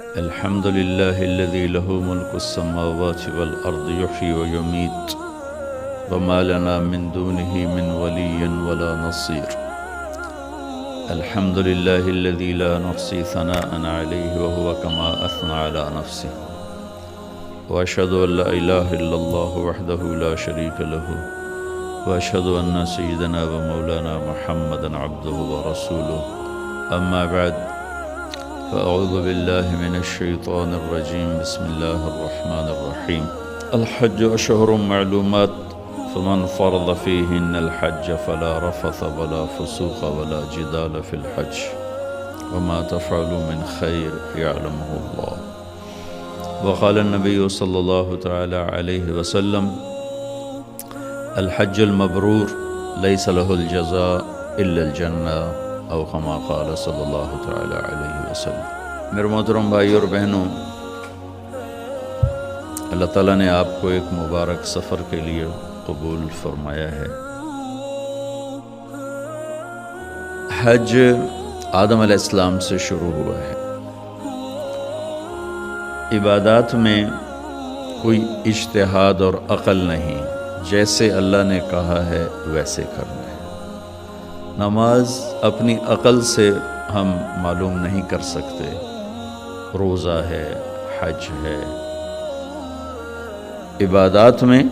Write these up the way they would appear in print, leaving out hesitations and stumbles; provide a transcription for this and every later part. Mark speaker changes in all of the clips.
Speaker 1: الحمد لله الذي له ملك السماوات والأرض يحيي ويميت وما لنا من دونه من ولي ولا نصير. الحمد لله الذي لا نحصي ثناء عليه وهو كما أثنى على نفسه. وأشهد أن لا إله إلا الله وحده لا شريك له وأشهد أن سيدنا ومولانا محمدا عبده ورسوله. أما بعد، فأعوذ بالله من الشيطان الرجيم. بسم الله الرحمن الرحيم. الحج أشهر معلومات فمن فرض فيهن الحج فلا رفث ولا فسوق ولا جدال في الحج وما تفعلوا من خير يعلمه الله. وقال النبي صلى الله تعالى عليه وسلم: الحج المبرور ليس له الجزاء إلا الجنة، او كما قال صلی اللہ تعالی علیہ وسلم. میرے محترم بھائی اور بہنوں، اللہ تعالیٰ نے آپ کو ایک مبارک سفر کے لیے قبول فرمایا ہے. حج آدم علیہ السلام سے شروع ہوا ہے. عبادات میں کوئی اجتہاد اور عقل نہیں، جیسے اللہ نے کہا ہے ویسے کرنا ہے. نماز اپنی عقل سے ہم معلوم نہیں کر سکتے، روزہ ہے، حج ہے. عبادات میں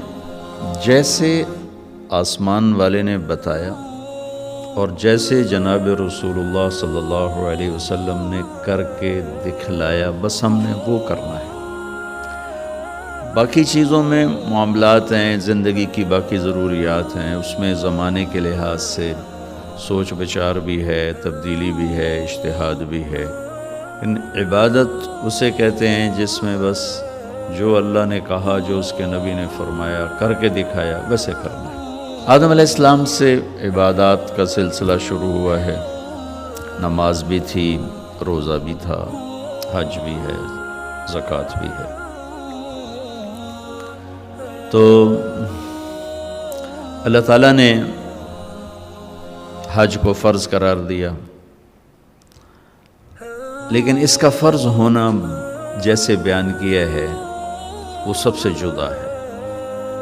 Speaker 1: جیسے آسمان والے نے بتایا اور جیسے جناب رسول اللہ صلی اللہ علیہ وسلم نے کر کے دکھلایا، بس ہم نے وہ کرنا ہے. باقی چیزوں میں معاملات ہیں، زندگی کی باقی ضروریات ہیں، اس میں زمانے کے لحاظ سے سوچ بچار بھی ہے، تبدیلی بھی ہے، اجتہاد بھی ہے. ان عبادت اسے کہتے ہیں جس میں بس جو اللہ نے کہا، جو اس کے نبی نے فرمایا، کر کے دکھایا، ویسے کرنا ہے. آدم علیہ السلام سے عبادات کا سلسلہ شروع ہوا ہے. نماز بھی تھی، روزہ بھی تھا، حج بھی ہے، زکوٰۃ بھی ہے. تو اللہ تعالیٰ نے حج کو فرض قرار دیا، لیکن اس کا فرض ہونا جیسے بیان کیا ہے وہ سب سے جدا ہے.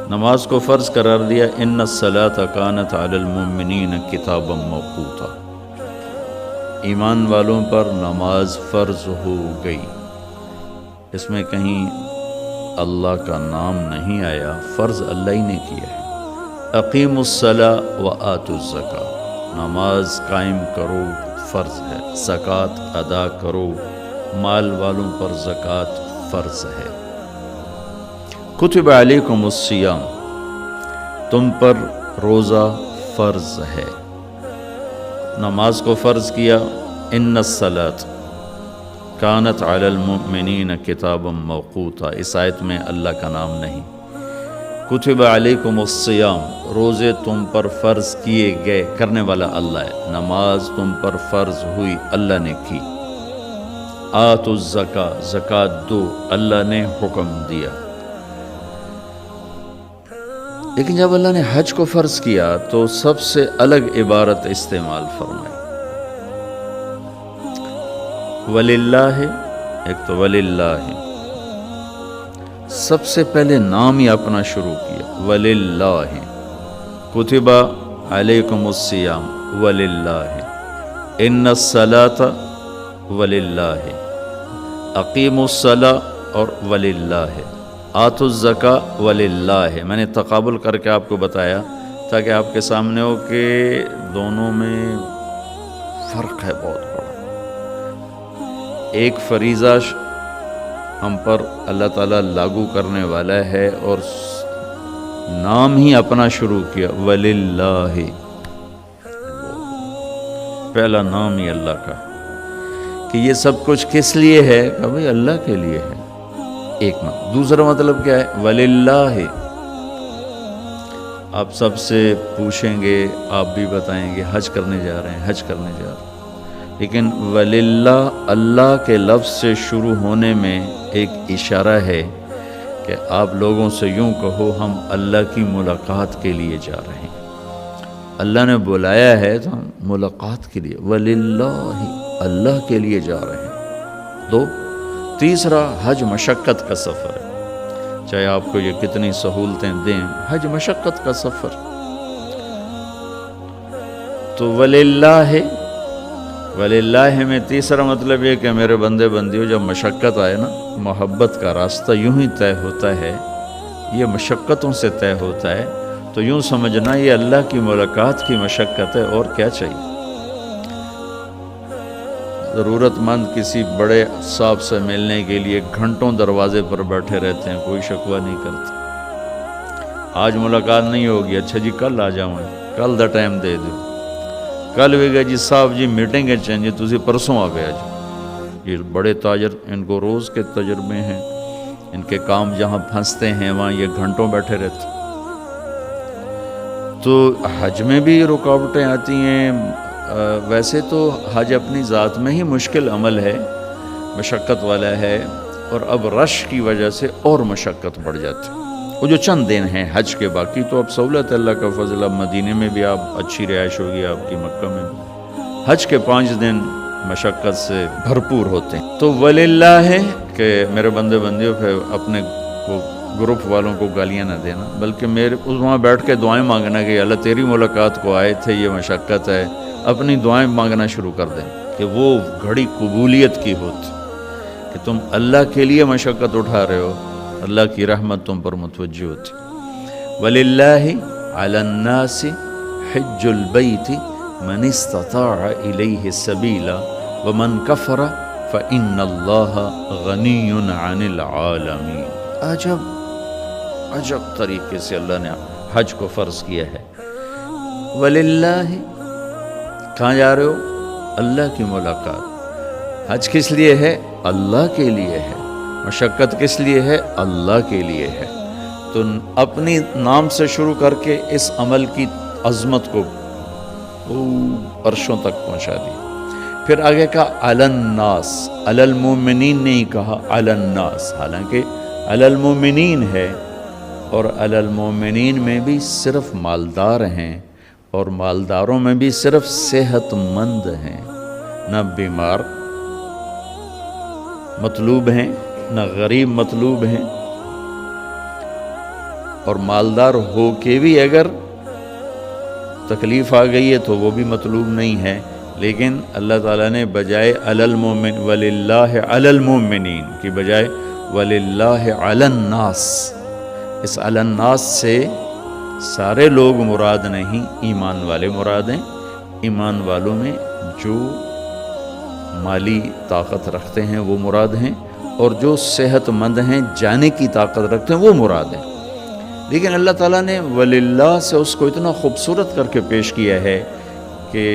Speaker 1: نماز کو فرض قرار دیا، ان الصلاۃ کانت علی المؤمنین کتابا موقوتا. ایمان والوں پر نماز فرض ہو گئی. اس میں کہیں اللہ کا نام نہیں آیا، فرض اللہ ہی نے کیا ہے. اقیموا الصلاۃ وآتوا الزکاۃ، نماز قائم کرو، فرض ہے. زکوٰۃ ادا کرو، مال والوں پر زکوٰۃ فرض ہے. کتب علیکم الصیام، تم پر روزہ فرض ہے. نماز کو فرض کیا. ان الصلاۃ کانت علی المؤمنین کتابا موقوتا، اس آیت میں اللہ کا نام نہیں. کتب علیکم الصیام، روزے تم پر فرض کیے گئے، کرنے والا اللہ ہے. نماز تم پر فرض ہوئی، اللہ نے کی. آتوا الزکاۃ، زکوٰۃ دو، اللہ نے حکم دیا. لیکن جب اللہ نے حج کو فرض کیا تو سب سے الگ عبارت استعمال فرمائی. وللہ، ایک تو وللہ، سب سے پہلے نام ہی اپنا شروع کیا. وللہ، کتب علیکم الصیام وللہ، ان الصلاۃ وللہ، اقیموا الصلاۃ اور وللہ، آتوا الزکاۃ وللہ. میں نے تقابل کر کے آپ کو بتایا تاکہ آپ کے سامنے ہو کہ دونوں میں فرق ہے بہت بڑا. ایک فریضہ ہم پر اللہ تعالیٰ لاگو کرنے والا ہے اور نام ہی اپنا شروع کیا، وللہ، پہلا نام ہی اللہ کا، کہ یہ سب کچھ کس لیے ہے؟ کہ بھئی اللہ کے لیے ہے. ایک مطلب. دوسرا مطلب کیا ہے؟ وللہ. آپ سب سے پوچھیں گے، آپ بھی بتائیں گے حج کرنے جا رہے ہیں، حج کرنے جا رہے ہیں. لیکن وللہ، اللہ کے لفظ سے شروع ہونے میں ایک اشارہ ہے کہ آپ لوگوں سے یوں کہو ہم اللہ کی ملاقات کے لیے جا رہے ہیں. اللہ نے بلایا ہے تو ہم ملاقات کے لیے، وللہ، اللہ کے لیے جا رہے ہیں. دو، تیسرا حج مشقت کا سفر ہے، چاہے آپ کو یہ کتنی سہولتیں دیں، حج مشقت کا سفر۔ تو وللہ میں تیسرا مطلب یہ کہ میرے بندے بندیوں، جب مشقت آئے نا، محبت کا راستہ یوں ہی طے ہوتا ہے، یہ مشقتوں سے طے ہوتا ہے، تو یوں سمجھنا یہ اللہ کی ملاقات کی مشقت ہے، اور کیا چاہیے۔ ضرورت مند کسی بڑے صاحب سے ملنے کے لیے گھنٹوں دروازے پر بیٹھے رہتے ہیں، کوئی شکوہ نہیں کرتا۔ آج ملاقات نہیں ہوگی، اچھا جی کل آ جاؤں، کل دا ٹائم دے دو، کل بھی گئے جی صاحب جی میٹنگ ہے چاہیے، تُسی پرسوں آ گیا جی۔ یہ بڑے تاجر، ان کو روز کے تجربے ہیں، ان کے کام جہاں پھنستے ہیں وہاں یہ گھنٹوں بیٹھے رہتے۔ تو حج میں بھی رکاوٹیں آتی ہیں۔ ویسے تو حج اپنی ذات میں ہی مشکل عمل ہے، مشقت والا ہے، اور اب رش کی وجہ سے اور مشقت بڑھ جاتی ہے۔ وہ جو چند دن ہیں حج کے، باقی تو اب سہولت ہے، اللہ کا فضل، اب مدینے میں بھی آپ اچھی رہائش ہوگی آپ کی، مکہ میں بھی۔ حج کے 5 دن مشقت سے بھرپور ہوتے ہیں۔ تو وللہ ہے کہ میرے بندے بندیوں پہ اپنے وہ گروپ والوں کو گالیاں نہ دینا، بلکہ میرے وہاں بیٹھ کے دعائیں مانگنا کہ اللہ تیری ملاقات کو آئے تھے، یہ مشقت ہے، اپنی دعائیں مانگنا شروع کر دیں کہ وہ گھڑی قبولیت کی ہوتی، کہ تم اللہ کے لیے مشقت اٹھا رہے ہو، اللہ کی رحمت تم پر متوجہ ہوتی۔ وَلِلَّهِ عَلَى النَّاسِ حِجُّ الْبَيْتِ مَنِ اسْتَطَاعَ إِلَيْهِ سَبِيلًا وَمَنْ كَفَرَ فَإِنَّ اللَّهَ غَنِيٌّ عَنِ الْعَالَمِينَ۔ عجب طریقے سے اللہ نے حج کو فرض کیا ہے۔ وَلِلَّهِ، کہاں جا رہے ہو؟ اللہ کی ملاقات۔ حج کس لیے ہے؟ اللہ کے لیے ہے۔ مشقت کس لیے ہے؟ اللہ کے لیے ہے۔ تو اپنی نام سے شروع کر کے اس عمل کی عظمت کو عرشوں تک پہنچا دی۔ پھر آگے کہا علی الناس، علی المومنین نہیں کہا علی الناس، حالانکہ علی المومنین ہے، اور علی المومنین میں بھی صرف مالدار ہیں، اور مالداروں میں بھی صرف صحت مند ہیں، نہ بیمار مطلوب ہیں نہ غریب مطلوب ہیں، اور مالدار ہو کے بھی اگر تکلیف آ گئی ہے تو وہ بھی مطلوب نہیں ہے، لیکن اللہ تعالیٰ نے بجائے علی المومن وللہ علی المومنین کی بجائے وللہ علی الناس، اس علی الناس سے سارے لوگ مراد نہیں، ایمان والے مراد ہیں۔ ایمان والوں میں جو مالی طاقت رکھتے ہیں وہ مراد ہیں، اور جو صحت مند ہیں، جانے کی طاقت رکھتے ہیں، وہ مراد ہیں۔ لیکن اللہ تعالیٰ نے وللہ سے اس کو اتنا خوبصورت کر کے پیش کیا ہے کہ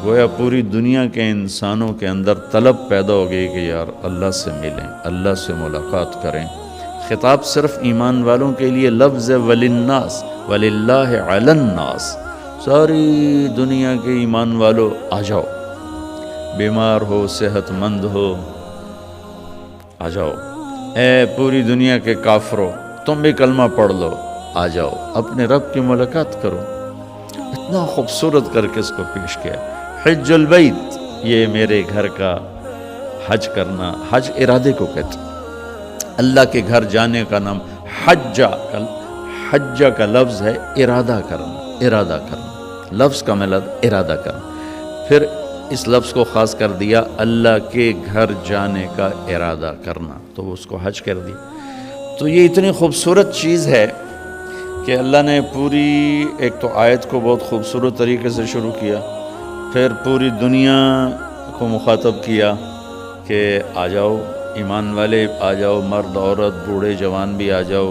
Speaker 1: گویا پوری دنیا کے انسانوں کے اندر طلب پیدا ہو گئی کہ یار اللہ سے ملیں، اللہ سے ملاقات کریں۔ خطاب صرف ایمان والوں کے لیے، لفظ وللناس، وللہ علی الناس، ساری دنیا کے ایمان والوں آ جاؤ، بیمار ہو، صحت مند ہو، آ جاؤ۔ اے پوری دنیا کے کافروں، تم بھی کلمہ پڑھ لو، آ جاؤ، اپنے رب کی ملاقات کرو۔ اتنا خوبصورت کر کے اس کو پیش کیا۔ حج البیت، یہ میرے گھر کا حج کرنا، حج ارادے کو کہتے ہیں۔ اللہ کے گھر جانے کا نام حجہ کا لفظ ہے ارادہ کرنا، ارادہ کرنا، لفظ کا مطلب ارادہ کرنا۔ پھر اس لفظ کو خاص کر دیا اللہ کے گھر جانے کا ارادہ کرنا، تو اس کو حج کر دیا۔ تو یہ اتنی خوبصورت چیز ہے کہ اللہ نے پوری ایک تو آیت کو بہت خوبصورت طریقے سے شروع کیا، پھر پوری دنیا کو مخاطب کیا کہ آ جاؤ ایمان والے، آ جاؤ، مرد عورت بوڑھے جوان بھی آ جاؤ،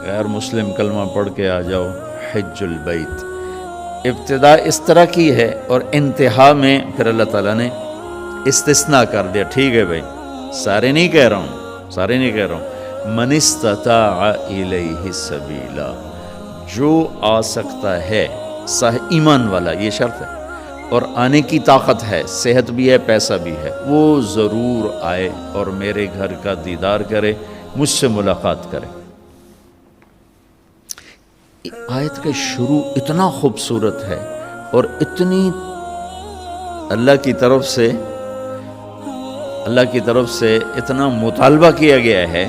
Speaker 1: غیر مسلم کلمہ پڑھ کے آ جاؤ۔ حج البیت ابتدا اس طرح کی ہے، اور انتہا میں پھر اللہ تعالیٰ نے استثناء کر دیا، ٹھیک ہے بھائی، سارے نہیں کہہ رہا ہوں، من استطاع الیہ سبیلا، جو آ سکتا ہے، ایمان والا، یہ شرط ہے، اور آنے کی طاقت ہے، صحت بھی ہے، پیسہ بھی ہے، وہ ضرور آئے اور میرے گھر کا دیدار کرے، مجھ سے ملاقات کرے۔ آیت کا شروع اتنا خوبصورت ہے، اور اتنی اللہ کی طرف سے اللہ کی طرف سے اتنا مطالبہ کیا گیا ہے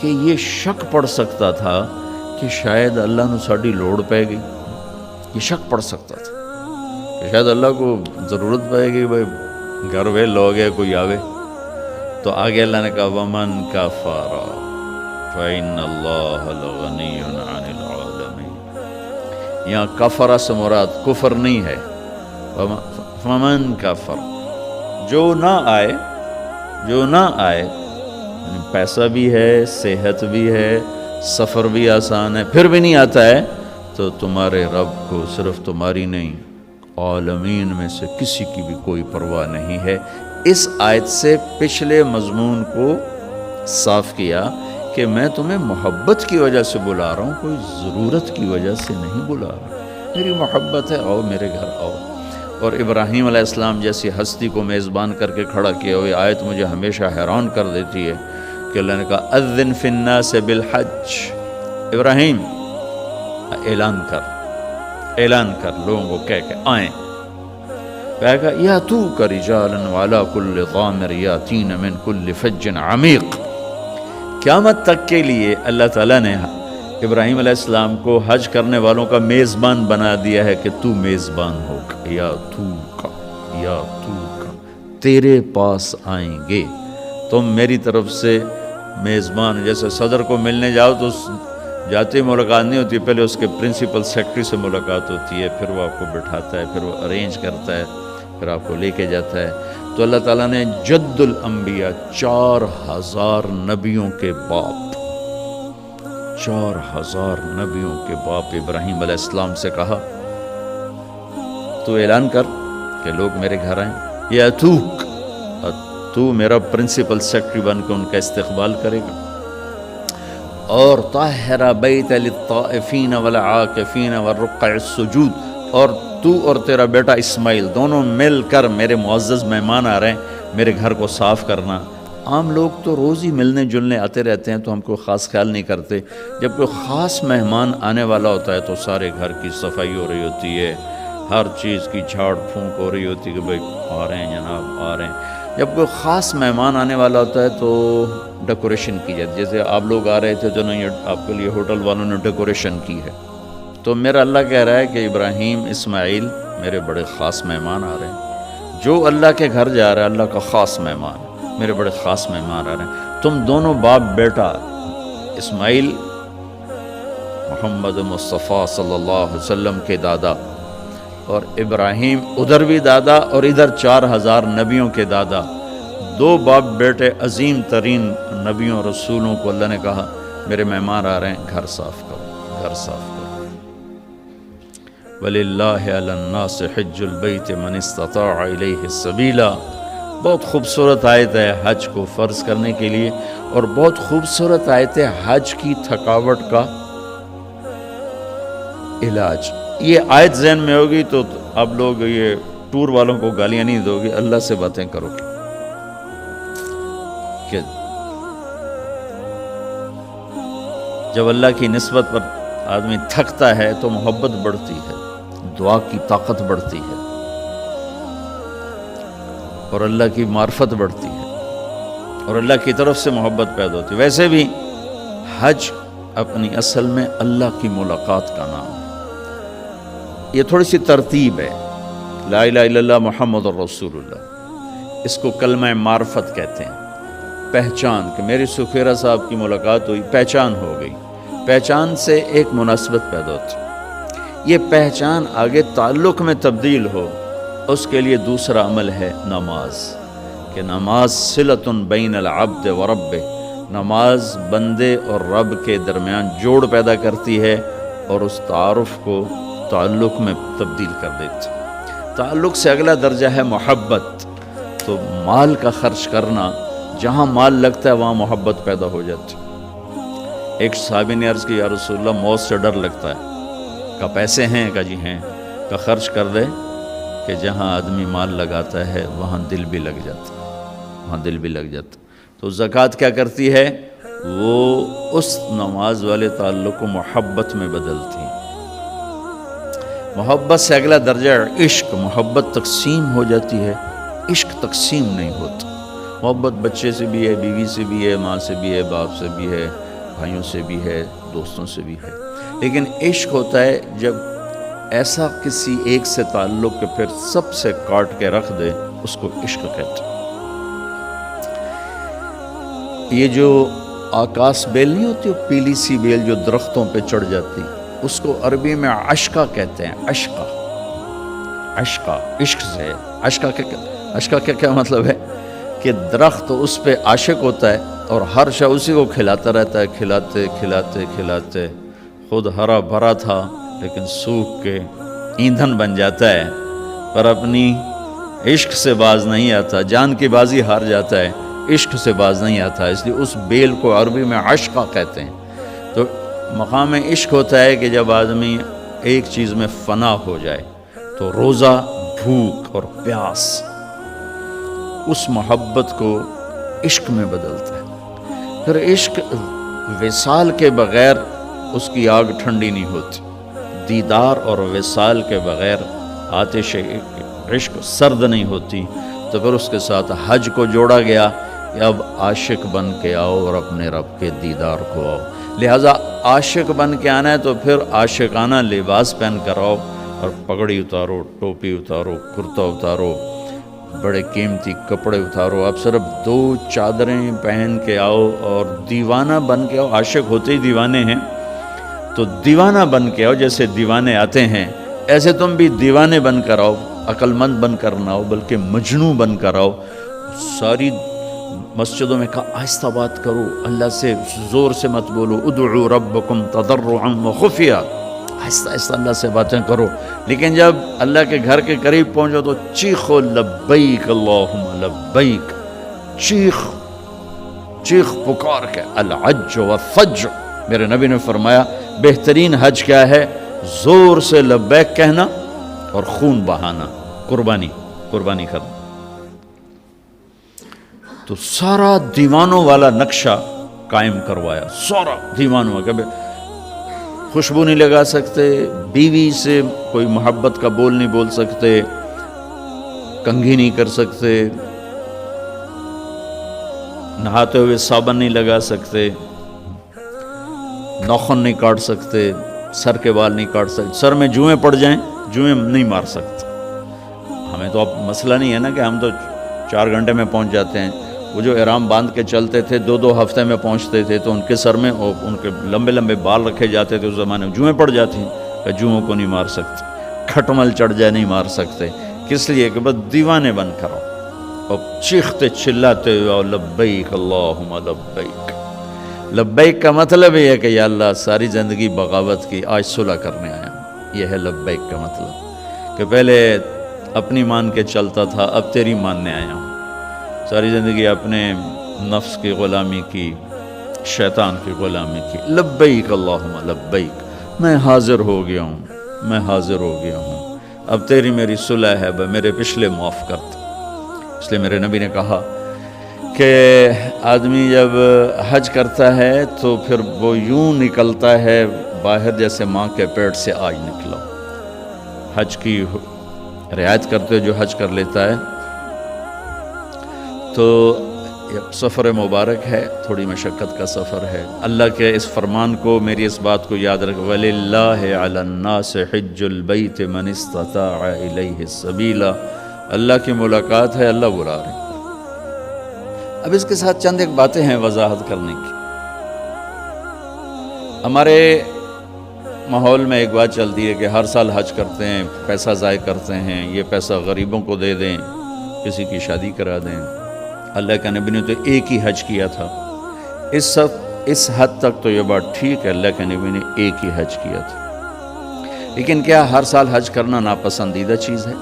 Speaker 1: کہ یہ شک پڑ سکتا تھا کہ شاید اللہ نے ساڑی لوڑ پائے گی. یہ شک پڑ سکتا تھا کہ شاید اللہ کو ضرورت پائے گی، بھائی گھر وے لوگ ہے کوئی آوے. تو آگے اللہ نے کہا وَمَن كَفَرَ فَإِنَّ اللَّهَ لَغَنِيٌّ عَنِ الْعَالَمِينَ. یہاں کفر سے مراد کفر نہیں ہے. فَمَن كَفَرَ، جو نہ آئے یعنی پیسہ بھی ہے، صحت بھی ہے، سفر بھی آسان ہے، پھر بھی نہیں آتا ہے، تو تمہارے رب کو صرف تمہاری نہیں عالمین میں سے کسی کی بھی کوئی پرواہ نہیں ہے. اس آیت سے پچھلے مضمون کو صاف کیا کہ میں تمہیں محبت کی وجہ سے بلا رہا ہوں، کوئی ضرورت کی وجہ سے نہیں بلا رہا. میری محبت ہے، آؤ میرے گھر آؤ. اور ابراہیم علیہ السلام جیسی ہستی کو میزبان کر کے کھڑا کیا ہوئے آیت مجھے ہمیشہ حیران کر دیتی ہے کہ اللہ نے کہا اذن فی الناس بالحج. ابراہیم اعلان کر لوگوں کو کہہ کے آئیں. کہا یاتوک رجالا وعلی کل ضامر یاتین من کل فج عمیق. قیامت تک کے لیے اللہ تعالیٰ نے ابراہیم علیہ السلام کو حج کرنے والوں کا میزبان بنا دیا ہے کہ تو میزبان ہو. یا تو کا تیرے پاس آئیں گے. تم میری طرف سے میزبان، جیسے صدر کو ملنے جاؤ تو جاتے ملاقات نہیں ہوتی، پہلے اس کے پرنسپل سیکرٹری سے ملاقات ہوتی ہے، پھر وہ آپ کو بٹھاتا ہے، پھر وہ ارینج کرتا ہے، پھر آپ کو لے کے جاتا ہے. تو اللہ تعالیٰ نے جد الانبیاء 4000 نبیوں کے باپ 4000 نبیوں کے باپ ابراہیم علیہ السلام سے کہا تو اعلان کر کہ لوگ میرے گھر آئیں. یا تو میرا پرنسپل سیکرٹری بن کے ان کا استقبال کرے گا. اور طاہر بیت للطائفین والعاکفین والرکع السجود، اور تو اور تیرا بیٹا اسماعیل دونوں مل کر میرے معزز مہمان آ رہے ہیں، میرے گھر کو صاف کرنا. عام لوگ تو روز ہی ملنے جلنے آتے رہتے ہیں تو ہم کوئی خاص خیال نہیں کرتے. جب کوئی خاص مہمان آنے والا ہوتا ہے تو سارے گھر کی صفائی ہو رہی ہوتی ہے، ہر چیز کی جھاڑ پھونک ہو رہی ہوتی ہے کہ بھائی آ رہے ہیں جناب آ رہے ہیں. جب کوئی خاص مہمان آنے والا ہوتا ہے تو ڈیکوریشن کی جاتی ہے. جیسے آپ لوگ آ رہے تھے تو نہیں، آپ کے لیے ہوٹل والوں نے ڈیکوریشن کی ہے. تو میرا اللہ کہہ رہا ہے کہ ابراہیم اسماعیل میرے بڑے خاص مہمان آ رہے ہیں. جو اللہ کے گھر جا رہا ہے اللہ کا خاص مہمان، میرے بڑے خاص مہمان آ رہے ہیں. تم دونوں باپ بیٹا، اسماعیل محمد مصطفیٰ صلی اللہ علیہ وسلم کے دادا، اور ابراہیم ادھر بھی دادا اور ادھر 4000 نبیوں کے دادا. دو باپ بیٹے عظیم ترین نبیوں رسولوں کو اللہ نے کہا میرے مہمان آ رہے ہیں، گھر صاف کرو، گھر صاف کرو. وَلِلَّهِ عَلَى النَّاسِ حِجُّ الْبَيْتِ مَنِ اسْتَطَاعَ إِلَيْهِ سَبِيلًا. بہت خوبصورت آیت ہے حج کو فرض کرنے کے لیے، اور بہت خوبصورت آیت ہے حج کی تھکاوٹ کا علاج. یہ آیت ذہن میں ہوگی تو آپ لوگ یہ ٹور والوں کو گالیاں نہیں دو گے، اللہ سے باتیں کرو کہ جب اللہ کی نسبت پر آدمی تھکتا ہے تو محبت بڑھتی ہے، دعا کی طاقت بڑھتی ہے، اور اللہ کی معرفت بڑھتی ہے، اور اللہ کی طرف سے محبت پیدا ہوتی ہے. ویسے بھی حج اپنی اصل میں اللہ کی ملاقات کا نام ہے. یہ تھوڑی سی ترتیب ہے. لا الہ الا اللہ محمد الرسول اللہ، اس کو کلمہ معرفت کہتے ہیں. پہچان کہ میری سخیرہ صاحب کی ملاقات ہوئی، پہچان ہو گئی. پہچان سے ایک مناسبت پیدا ہوتی. یہ پہچان آگے تعلق میں تبدیل ہو، اس کے لیے دوسرا عمل ہے نماز. کہ نماز صلۃ بین العبد و رب، نماز بندے اور رب کے درمیان جوڑ پیدا کرتی ہے اور اس تعارف کو تعلق میں تبدیل کر دیتی. تعلق سے اگلا درجہ ہے محبت. تو مال کا خرچ کرنا، جہاں مال لگتا ہے وہاں محبت پیدا ہو جاتی. ایک صحابی نے عرض کی یا رسول اللہ موت سے ڈر لگتا ہے. کہ پیسے ہیں؟ کہ جی ہیں. کہ خرچ کر دے کہ جہاں آدمی مال لگاتا ہے وہاں دل بھی لگ جاتا، وہاں دل بھی لگ جاتا. تو زکوٰۃ کیا کرتی ہے؟ وہ اس نماز والے تعلق کو محبت میں بدلتی ہے. محبت سے اگلا درجہ عشق. محبت تقسیم ہو جاتی ہے، عشق تقسیم نہیں ہوتا. محبت بچے سے بھی ہے، بیوی سے بھی ہے، ماں سے بھی ہے، باپ سے بھی ہے، بھائیوں سے بھی ہے، دوستوں سے بھی ہے، لیکن عشق ہوتا ہے جب ایسا کسی ایک سے تعلق کہ پھر سب سے کاٹ کے رکھ دے، اس کو عشق کہتے ہیں۔ یہ جو آکاس بیل نہیں ہوتی، وہ پیلی سی بیل جو درختوں پہ چڑھ جاتی، اس کو عربی میں عشقہ کہتے ہیں۔ عشقہ، عشقہ عشق سے، عشقہ کا کیا مطلب ہے کہ درخت اس پہ عاشق ہوتا ہے اور ہر شے اسی کو کھلاتا رہتا ہے، کھلاتے کھلاتے کھلاتے، خود ہرا بھرا تھا لیکن سوکھ کے ایندھن بن جاتا ہے، پر اپنی عشق سے باز نہیں آتا، جان کی بازی ہار جاتا ہے، عشق سے باز نہیں آتا، اس لیے اس بیل کو عربی میں عشقہ کہتے ہیں۔ تو مقام عشق ہوتا ہے کہ جب آدمی ایک چیز میں فنا ہو جائے تو روزہ، بھوک اور پیاس اس محبت کو عشق میں بدلتا ہے۔ پھر عشق وصال کے بغیر اس کی آگ ٹھنڈی نہیں ہوتی، دیدار اور وصال کے بغیر آتش عشق سرد نہیں ہوتی۔ تو پھر اس کے ساتھ حج کو جوڑا گیا کہ اب عاشق بن کے آؤ اور اپنے رب کے دیدار کو آؤ، لہٰذا عاشق بن کے آنا ہے تو پھر عاشقانہ لباس پہن کر آؤ، اور پگڑی اتارو، ٹوپی اتارو، کرتا اتارو، بڑے قیمتی کپڑے اتارو، اب صرف 2 چادریں پہن کے آؤ اور دیوانہ بن کے آؤ۔ عاشق ہوتے ہی دیوانے ہیں، تو دیوانہ بن کے آؤ، جیسے دیوانے آتے ہیں ایسے تم بھی دیوانے بن کر آؤ، عقل مند بن کر نہ آؤ بلکہ مجنوں بن کر آؤ۔ ساری مسجدوں میں کہا آہستہ بات کرو، اللہ سے زور سے مت بولو، ادعوا ربکم تضرعا وخفیہ، آہستہ آہستہ اللہ سے باتیں کرو، لیکن جب اللہ کے گھر کے قریب پہنچو تو چیخو لبیک اللہم لبیک، چیخ پکار کے، الحج والفج، میرے نبی نے فرمایا بہترین حج کیا ہے؟ زور سے لبیک کہنا اور خون بہانا، قربانی کرنا۔ تو سارا دیوانوں والا نقشہ قائم کروایا، سارا دیوانوں کا، خوشبو نہیں لگا سکتے، بیوی سے کوئی محبت کا بول نہیں بول سکتے، کنگھی نہیں کر سکتے، نہاتے ہوئے صابن نہیں لگا سکتے، ناخن نہیں کاٹ سکتے، سر کے بال نہیں کاٹ سکتے، سر میں جوئیں پڑ جائیں جوئیں نہیں مار سکتے۔ ہمیں تو اب مسئلہ نہیں ہے نا کہ ہم تو 4 گھنٹے میں پہنچ جاتے ہیں، وہ جو احرام باندھ کے چلتے تھے 2 ہفتے میں پہنچتے تھے، تو ان کے سر میں ان کے لمبے لمبے بال رکھے جاتے تھے، اس زمانے میں جوئیں پڑ جاتی ہیں، کہ جوؤں کو نہیں مار سکتے، کھٹمل چڑھ جائے نہیں مار سکتے، کس لیے کہ بس دیوانے بن کرو اور چیختے چلاتے ہوئے لبیک اللہم لبیک۔ لبیک کا مطلب یہ ہے کہ یا اللہ ساری زندگی بغاوت کی، آج صلح کرنے آیا ہوں، یہ ہے لبیک کا مطلب، کہ پہلے اپنی مان کے چلتا تھا، اب تیری ماننے آیا ہوں، ساری زندگی اپنے نفس کی غلامی کی، شیطان کی غلامی کی، لبیک اللہم لبیک، میں حاضر ہو گیا ہوں، اب تیری میری صلح ہے، میرے پچھلے معاف کرتے۔ اس لیے میرے نبی نے کہا کہ آدمی جب حج کرتا ہے تو پھر وہ یوں نکلتا ہے باہر جیسے ماں کے پیٹ سے آج نکلا۔ حج کی رعایت کرتے جو حج کر لیتا ہے تو سفر مبارک ہے، تھوڑی مشقت کا سفر ہے۔ اللہ کے اس فرمان کو، میری اس بات کو یاد رکھ، وَلِلَّهِ عَلَى النَّاسِ حِجُّ الْبَيْتِ مَنِ اسْتَطَاعَ إِلَيْهِ السَّبِيلَ، اللہ کی ملاقات ہے، اللہ بلا رہے ہیں۔ اب اس کے ساتھ چند ایک باتیں ہیں وضاحت کرنے کی۔ ہمارے ماحول میں ایک بات چلتی ہے کہ ہر سال حج کرتے ہیں، پیسہ ضائع کرتے ہیں، یہ پیسہ غریبوں کو دے دیں، کسی کی شادی کرا دیں۔ اللہ کے نبی نے تو ایک ہی حج کیا تھا، اس حد تک تو یہ بات ٹھیک ہے، اللہ کے نبی نے ایک ہی حج کیا تھا، لیکن کیا ہر سال حج کرنا ناپسندیدہ چیز ہے؟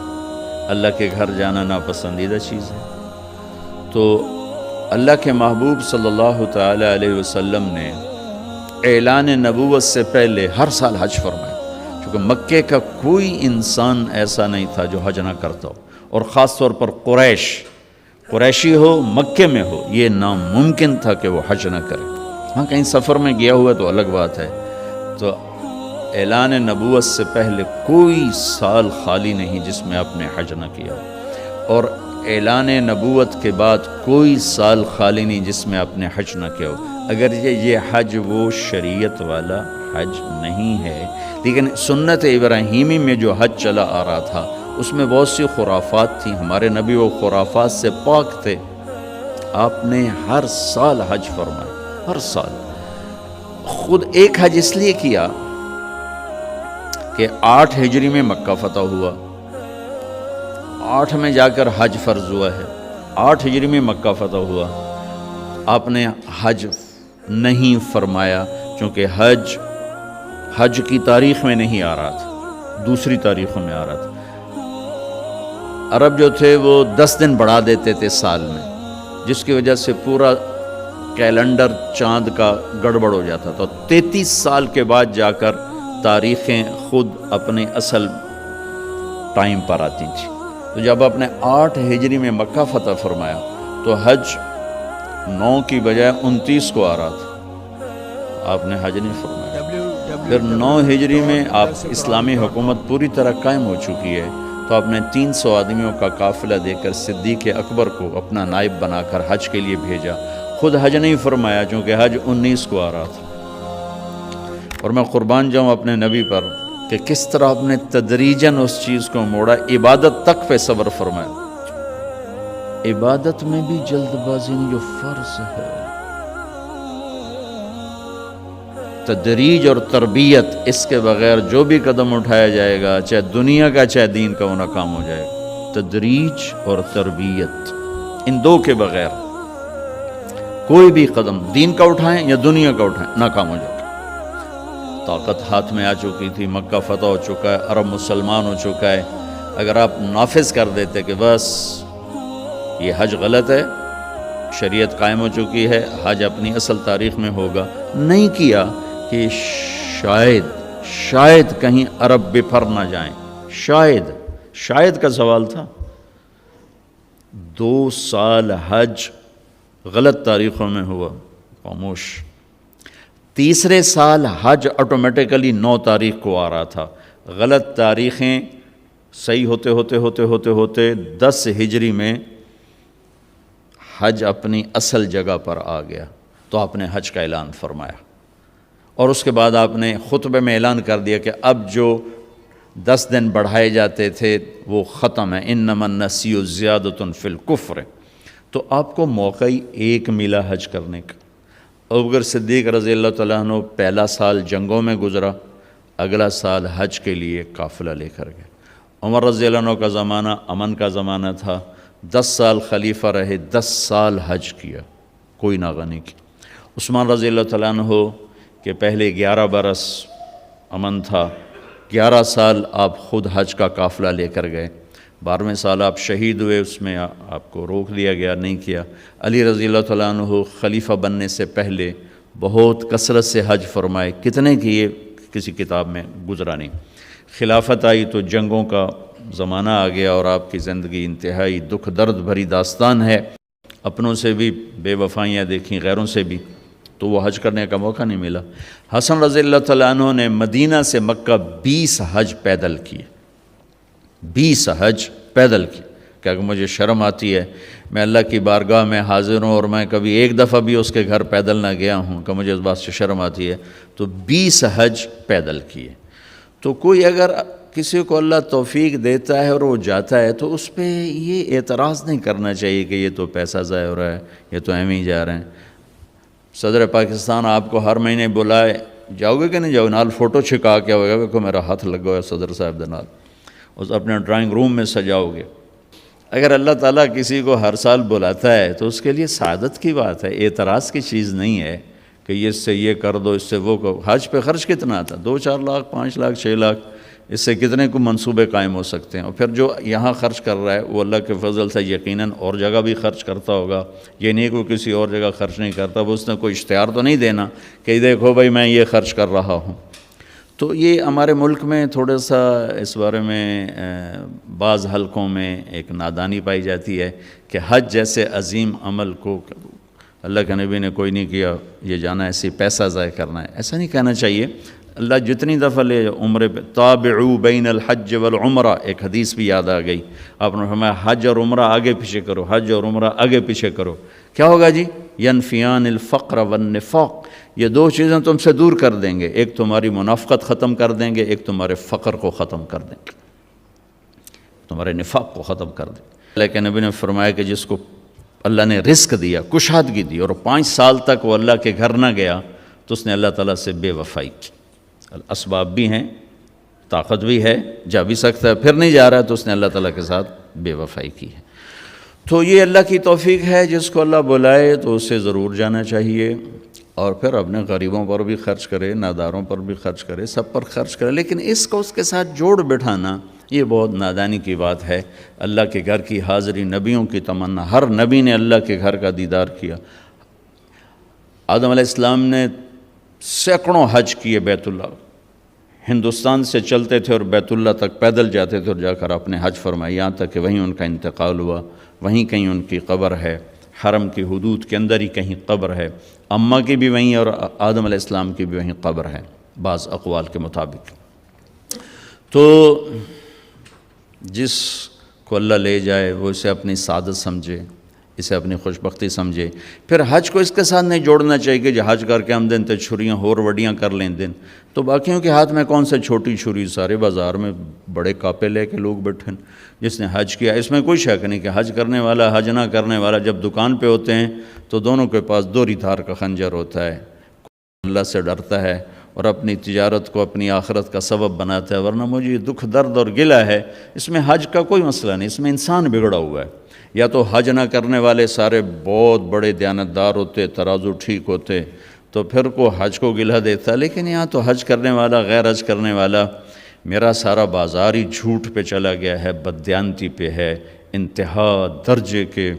Speaker 1: اللہ کے گھر جانا ناپسندیدہ چیز ہے؟ تو اللہ کے محبوب صلی اللہ تعالی علیہ وسلم نے اعلان نبوت سے پہلے ہر سال حج فرمایا، کیونکہ مکے کا کوئی انسان ایسا نہیں تھا جو حج نہ کرتا ہو، اور خاص طور پر قریشی ہو، مکے میں ہو، یہ ناممکن تھا کہ وہ حج نہ کرے۔ ہاں کہیں سفر میں گیا ہوا تو الگ بات ہے۔ تو اعلان نبوت سے پہلے کوئی سال خالی نہیں جس میں آپ نے حج نہ کیا، اور اعلان نبوت کے بعد کوئی سال خالی نہیں جس میں آپ نے حج نہ کیا ہو. اگر یہ حج وہ شریعت والا حج نہیں ہے، لیکن سنت ابراہیمی میں جو حج چلا آ رہا تھا اس میں بہت سی خرافات تھیں. ہمارے نبی وہ خرافات سے پاک تھے. آپ نے ہر سال حج فرمایا، ہر سال. خود ایک حج اس لیے کیا کہ 8 ہجری میں مکہ فتح ہوا، 8 میں جا کر حج فرض ہوا ہے. 8 ہجری میں مکہ فتح ہوا. آپ نے حج نہیں فرمایا چونکہ حج کی تاریخ میں نہیں آ رہا تھا، دوسری تاریخوں میں آ رہا تھا. عرب جو تھے وہ 10 دن بڑھا دیتے تھے سال میں، جس کی وجہ سے پورا کیلنڈر چاند کا گڑبڑ ہو جاتا تھا. 33 سال کے بعد جا کر تاریخیں خود اپنے اصل ٹائم پر آتی تھیں. تو جب آپ نے 8 ہجری میں مکہ فتح فرمایا تو حج 9 کی بجائے 29 کو آ رہا تھا. آپ نے حج نہیں فرمایا. پھر 9 ہجری میں آپ اسلامی حکومت پوری طرح قائم ہو چکی ہے تو آپ نے 300 آدمیوں کا قافلہ دے کر صدیق اکبر کو اپنا نائب بنا کر حج کے لیے بھیجا. خود حج نہیں فرمایا چونکہ حج 19 کو آ رہا تھا. اور میں قربان جاؤں اپنے نبی پر کہ کس طرح آپ نے تدریجاً اس چیز کو موڑا. عبادت تک پہ صبر فرمایا. عبادت میں بھی جلد بازی نہیں، جو فرض ہے. تدریج اور تربیت، اس کے بغیر جو بھی قدم اٹھایا جائے گا چاہے دنیا کا چاہے دین کا، وہ ناکام ہو جائے گا. تدریج اور تربیت، ان دو کے بغیر کوئی بھی قدم دین کا اٹھائیں یا دنیا کا اٹھائیں ناکام ہو جائے گا. طاقت ہاتھ میں آ چکی تھی، مکہ فتح ہو چکا ہے، عرب مسلمان ہو چکا ہے. اگر آپ نافذ کر دیتے کہ بس یہ حج غلط ہے، شریعت قائم ہو چکی ہے، حج اپنی اصل تاریخ میں ہوگا، نہیں کیا کہ شاید کہیں عرب بپھر نہ جائیں. شاید کا سوال تھا. 2 سال حج غلط تاریخوں میں ہوا، خاموش. تیسرے سال حج آٹومیٹیکلی 9 تاریخ کو آ رہا تھا. غلط تاریخیں صحیح ہوتے 10 ہجری میں حج اپنی اصل جگہ پر آ گیا تو آپ نے حج کا اعلان فرمایا. اور اس کے بعد آپ نے خطبے میں اعلان کر دیا کہ اب جو 10 دن بڑھائے جاتے تھے وہ ختم ہے. انما النسیء زیادۃ فی الکفر. تو آپ کو موقع ہی ایک ملا حج کرنے کا. ابوبکر صدیق رضی اللہ تعالیٰ عنہ پہلا سال جنگوں میں گزرا، اگلا سال حج کے لیے قافلہ لے کر گئے. عمر رضی اللہ عنہ کا زمانہ امن کا زمانہ تھا، 10 سال خلیفہ رہے، 10 سال حج کیا، کوئی ناغہ نہیں کی. عثمان رضی اللہ تعالیٰ عنہ کہ پہلے 11 برس امن تھا، 11 سال آپ خود حج کا قافلہ لے کر گئے. 12ویں سال آپ شہید ہوئے، اس میں آپ کو روک دیا گیا، نہیں کیا. علی رضی اللہ تعالیٰ عنہ خلیفہ بننے سے پہلے بہت کثرت سے حج فرمائے، کتنے کیے کسی کتاب میں گزرا نہیں. خلافت آئی تو جنگوں کا زمانہ آ گیا اور آپ کی زندگی انتہائی دکھ درد بھری داستان ہے. اپنوں سے بھی بے وفائیاں دیکھیں، غیروں سے بھی، تو وہ حج کرنے کا موقع نہیں ملا. حسن رضی اللہ تعالیٰ عنہ نے مدینہ سے مکہ 20 حج پیدل کیے، 20 حج پیدل کیے. کہ مجھے شرم آتی ہے، میں اللہ کی بارگاہ میں حاضر ہوں اور میں کبھی ایک دفعہ بھی اس کے گھر پیدل نہ گیا ہوں، کہ مجھے اس بات سے شرم آتی ہے. تو 20 حج پیدل کیے. تو کوئی اگر کسی کو اللہ توفیق دیتا ہے اور وہ جاتا ہے تو اس پہ یہ اعتراض نہیں کرنا چاہیے کہ یہ تو پیسہ ضائع ہو رہا ہے، یہ تو ایم ہی جا رہے ہیں. صدر پاکستان آپ کو ہر مہینے بلائے، جاؤ گے کہ نہیں جاؤ؟ نال فوٹو چھکا کے ہوگا کہ میرا ہاتھ لگا ہوا ہے صدر صاحب دے نال، اس اپنے ڈرائنگ روم میں سجاؤ گے. اگر اللہ تعالیٰ کسی کو ہر سال بلاتا ہے تو اس کے لیے سعادت کی بات ہے، اعتراض کی چیز نہیں ہے کہ یہ اس سے یہ کر دو، اس سے وہ کرو. حج پہ خرچ کتنا آتا؟ 2-4 لاکھ، 5 لاکھ، 6 لاکھ، اس سے کتنے کو منصوبے قائم ہو سکتے ہیں. اور پھر جو یہاں خرچ کر رہا ہے وہ اللہ کے فضل سے یقیناً اور جگہ بھی خرچ کرتا ہوگا. یہ نہیں کہ کسی اور جگہ خرچ نہیں کرتا، وہ اس نے کوئی اشتہار تو نہیں دینا کہ دیکھو بھائی میں یہ خرچ کر رہا ہوں. تو یہ ہمارے ملک میں تھوڑا سا اس بارے میں بعض حلقوں میں ایک نادانی پائی جاتی ہے کہ حج جیسے عظیم عمل کو اللہ کے نبی نے کوئی نہیں کیا، یہ جانا ایسے پیسہ ضائع کرنا ہے. ایسا نہیں کہنا چاہیے. اللہ جتنی دفعہ لے عمرے پہ، تابعو بین الحج والعمرہ، ایک حدیث بھی یاد آ گئی، آپ نے فرمایا حج اور عمرہ آگے پیچھے کرو، حج اور عمرہ آگے پیچھے کرو، کیا ہوگا جی؟ ینفیان الفقر والنفاق، یہ دو چیزیں تم سے دور کر دیں گے، ایک تمہاری منافقت ختم کر دیں گے، ایک تمہارے فقر کو ختم کر دیں گے، تمہارے نفاق کو ختم کر دیں گے۔ لیکن نبی نے فرمایا کہ جس کو اللہ نے رزق دیا، کشادگی دی، اور 5 سال تک وہ اللہ کے گھر نہ گیا، تو اس نے اللہ تعالیٰ سے بے وفائی کی۔ اسباب بھی ہیں، طاقت بھی ہے، جا بھی سکتا ہے، پھر نہیں جا رہا ہے، تو اس نے اللہ تعالیٰ کے ساتھ بے وفائی کی ہے۔ تو یہ اللہ کی توفیق ہے، جس کو اللہ بلائے تو اسے ضرور جانا چاہیے، اور پھر اپنے غریبوں پر بھی خرچ کرے، ناداروں پر بھی خرچ کرے، سب پر خرچ کرے، لیکن اس کو اس کے ساتھ جوڑ بٹھانا یہ بہت نادانی کی بات ہے۔ اللہ کے گھر کی حاضری نبیوں کی تمنا، ہر نبی نے اللہ کے گھر کا دیدار کیا۔ آدم علیہ السلام نے سینکڑوں حج کیے بیت اللہ، ہندوستان سے چلتے تھے اور بیت اللہ تک پیدل جاتے تھے اور جا کر اپنے حج فرمائے، یہاں تک کہ وہیں ان کا انتقال ہوا، وہیں کہیں ان کی قبر ہے، حرم کی حدود کے اندر ہی کہیں قبر ہے، اماں کی بھی وہیں اور آدم علیہ السلام کی بھی وہیں قبر ہے بعض اقوال کے مطابق۔ تو جس کو اللہ لے جائے وہ اسے اپنی سعادت سمجھے، اسے اپنی خوش بختی سمجھے۔ پھر حج کو اس کے ساتھ نہیں جوڑنا چاہیے کہ جو حج کر کے ہم دن تے چھریاں ہور وڈیاں کر لیں دن، تو باقیوں کے ہاتھ میں کون سے چھوٹی چھری، سارے بازار میں بڑے کاپے لے کے لوگ بیٹھے۔ جس نے حج کیا اس میں کوئی شک نہیں کہ حج کرنے والا، حج نہ کرنے والا جب دکان پہ ہوتے ہیں تو دونوں کے پاس دوری دھار کا خنجر ہوتا ہے، اللہ سے ڈرتا ہے اور اپنی تجارت کو اپنی آخرت کا سبب بناتا ہے، ورنہ مجھے یہ دکھ درد اور گلہ ہے۔ اس میں حج کا کوئی مسئلہ نہیں، اس میں انسان بگڑا ہوا ہے۔ یا تو حج نہ کرنے والے سارے بہت بڑے دیانتدار ہوتے، ترازو ٹھیک ہوتے، تو پھر کو حج کو گلہ دیتا، لیکن یہاں تو حج کرنے والا، غیر حج کرنے والا، میرا سارا بازار ہی جھوٹ پہ چلا گیا ہے، بددیانتی پہ ہے، انتہا درجے کے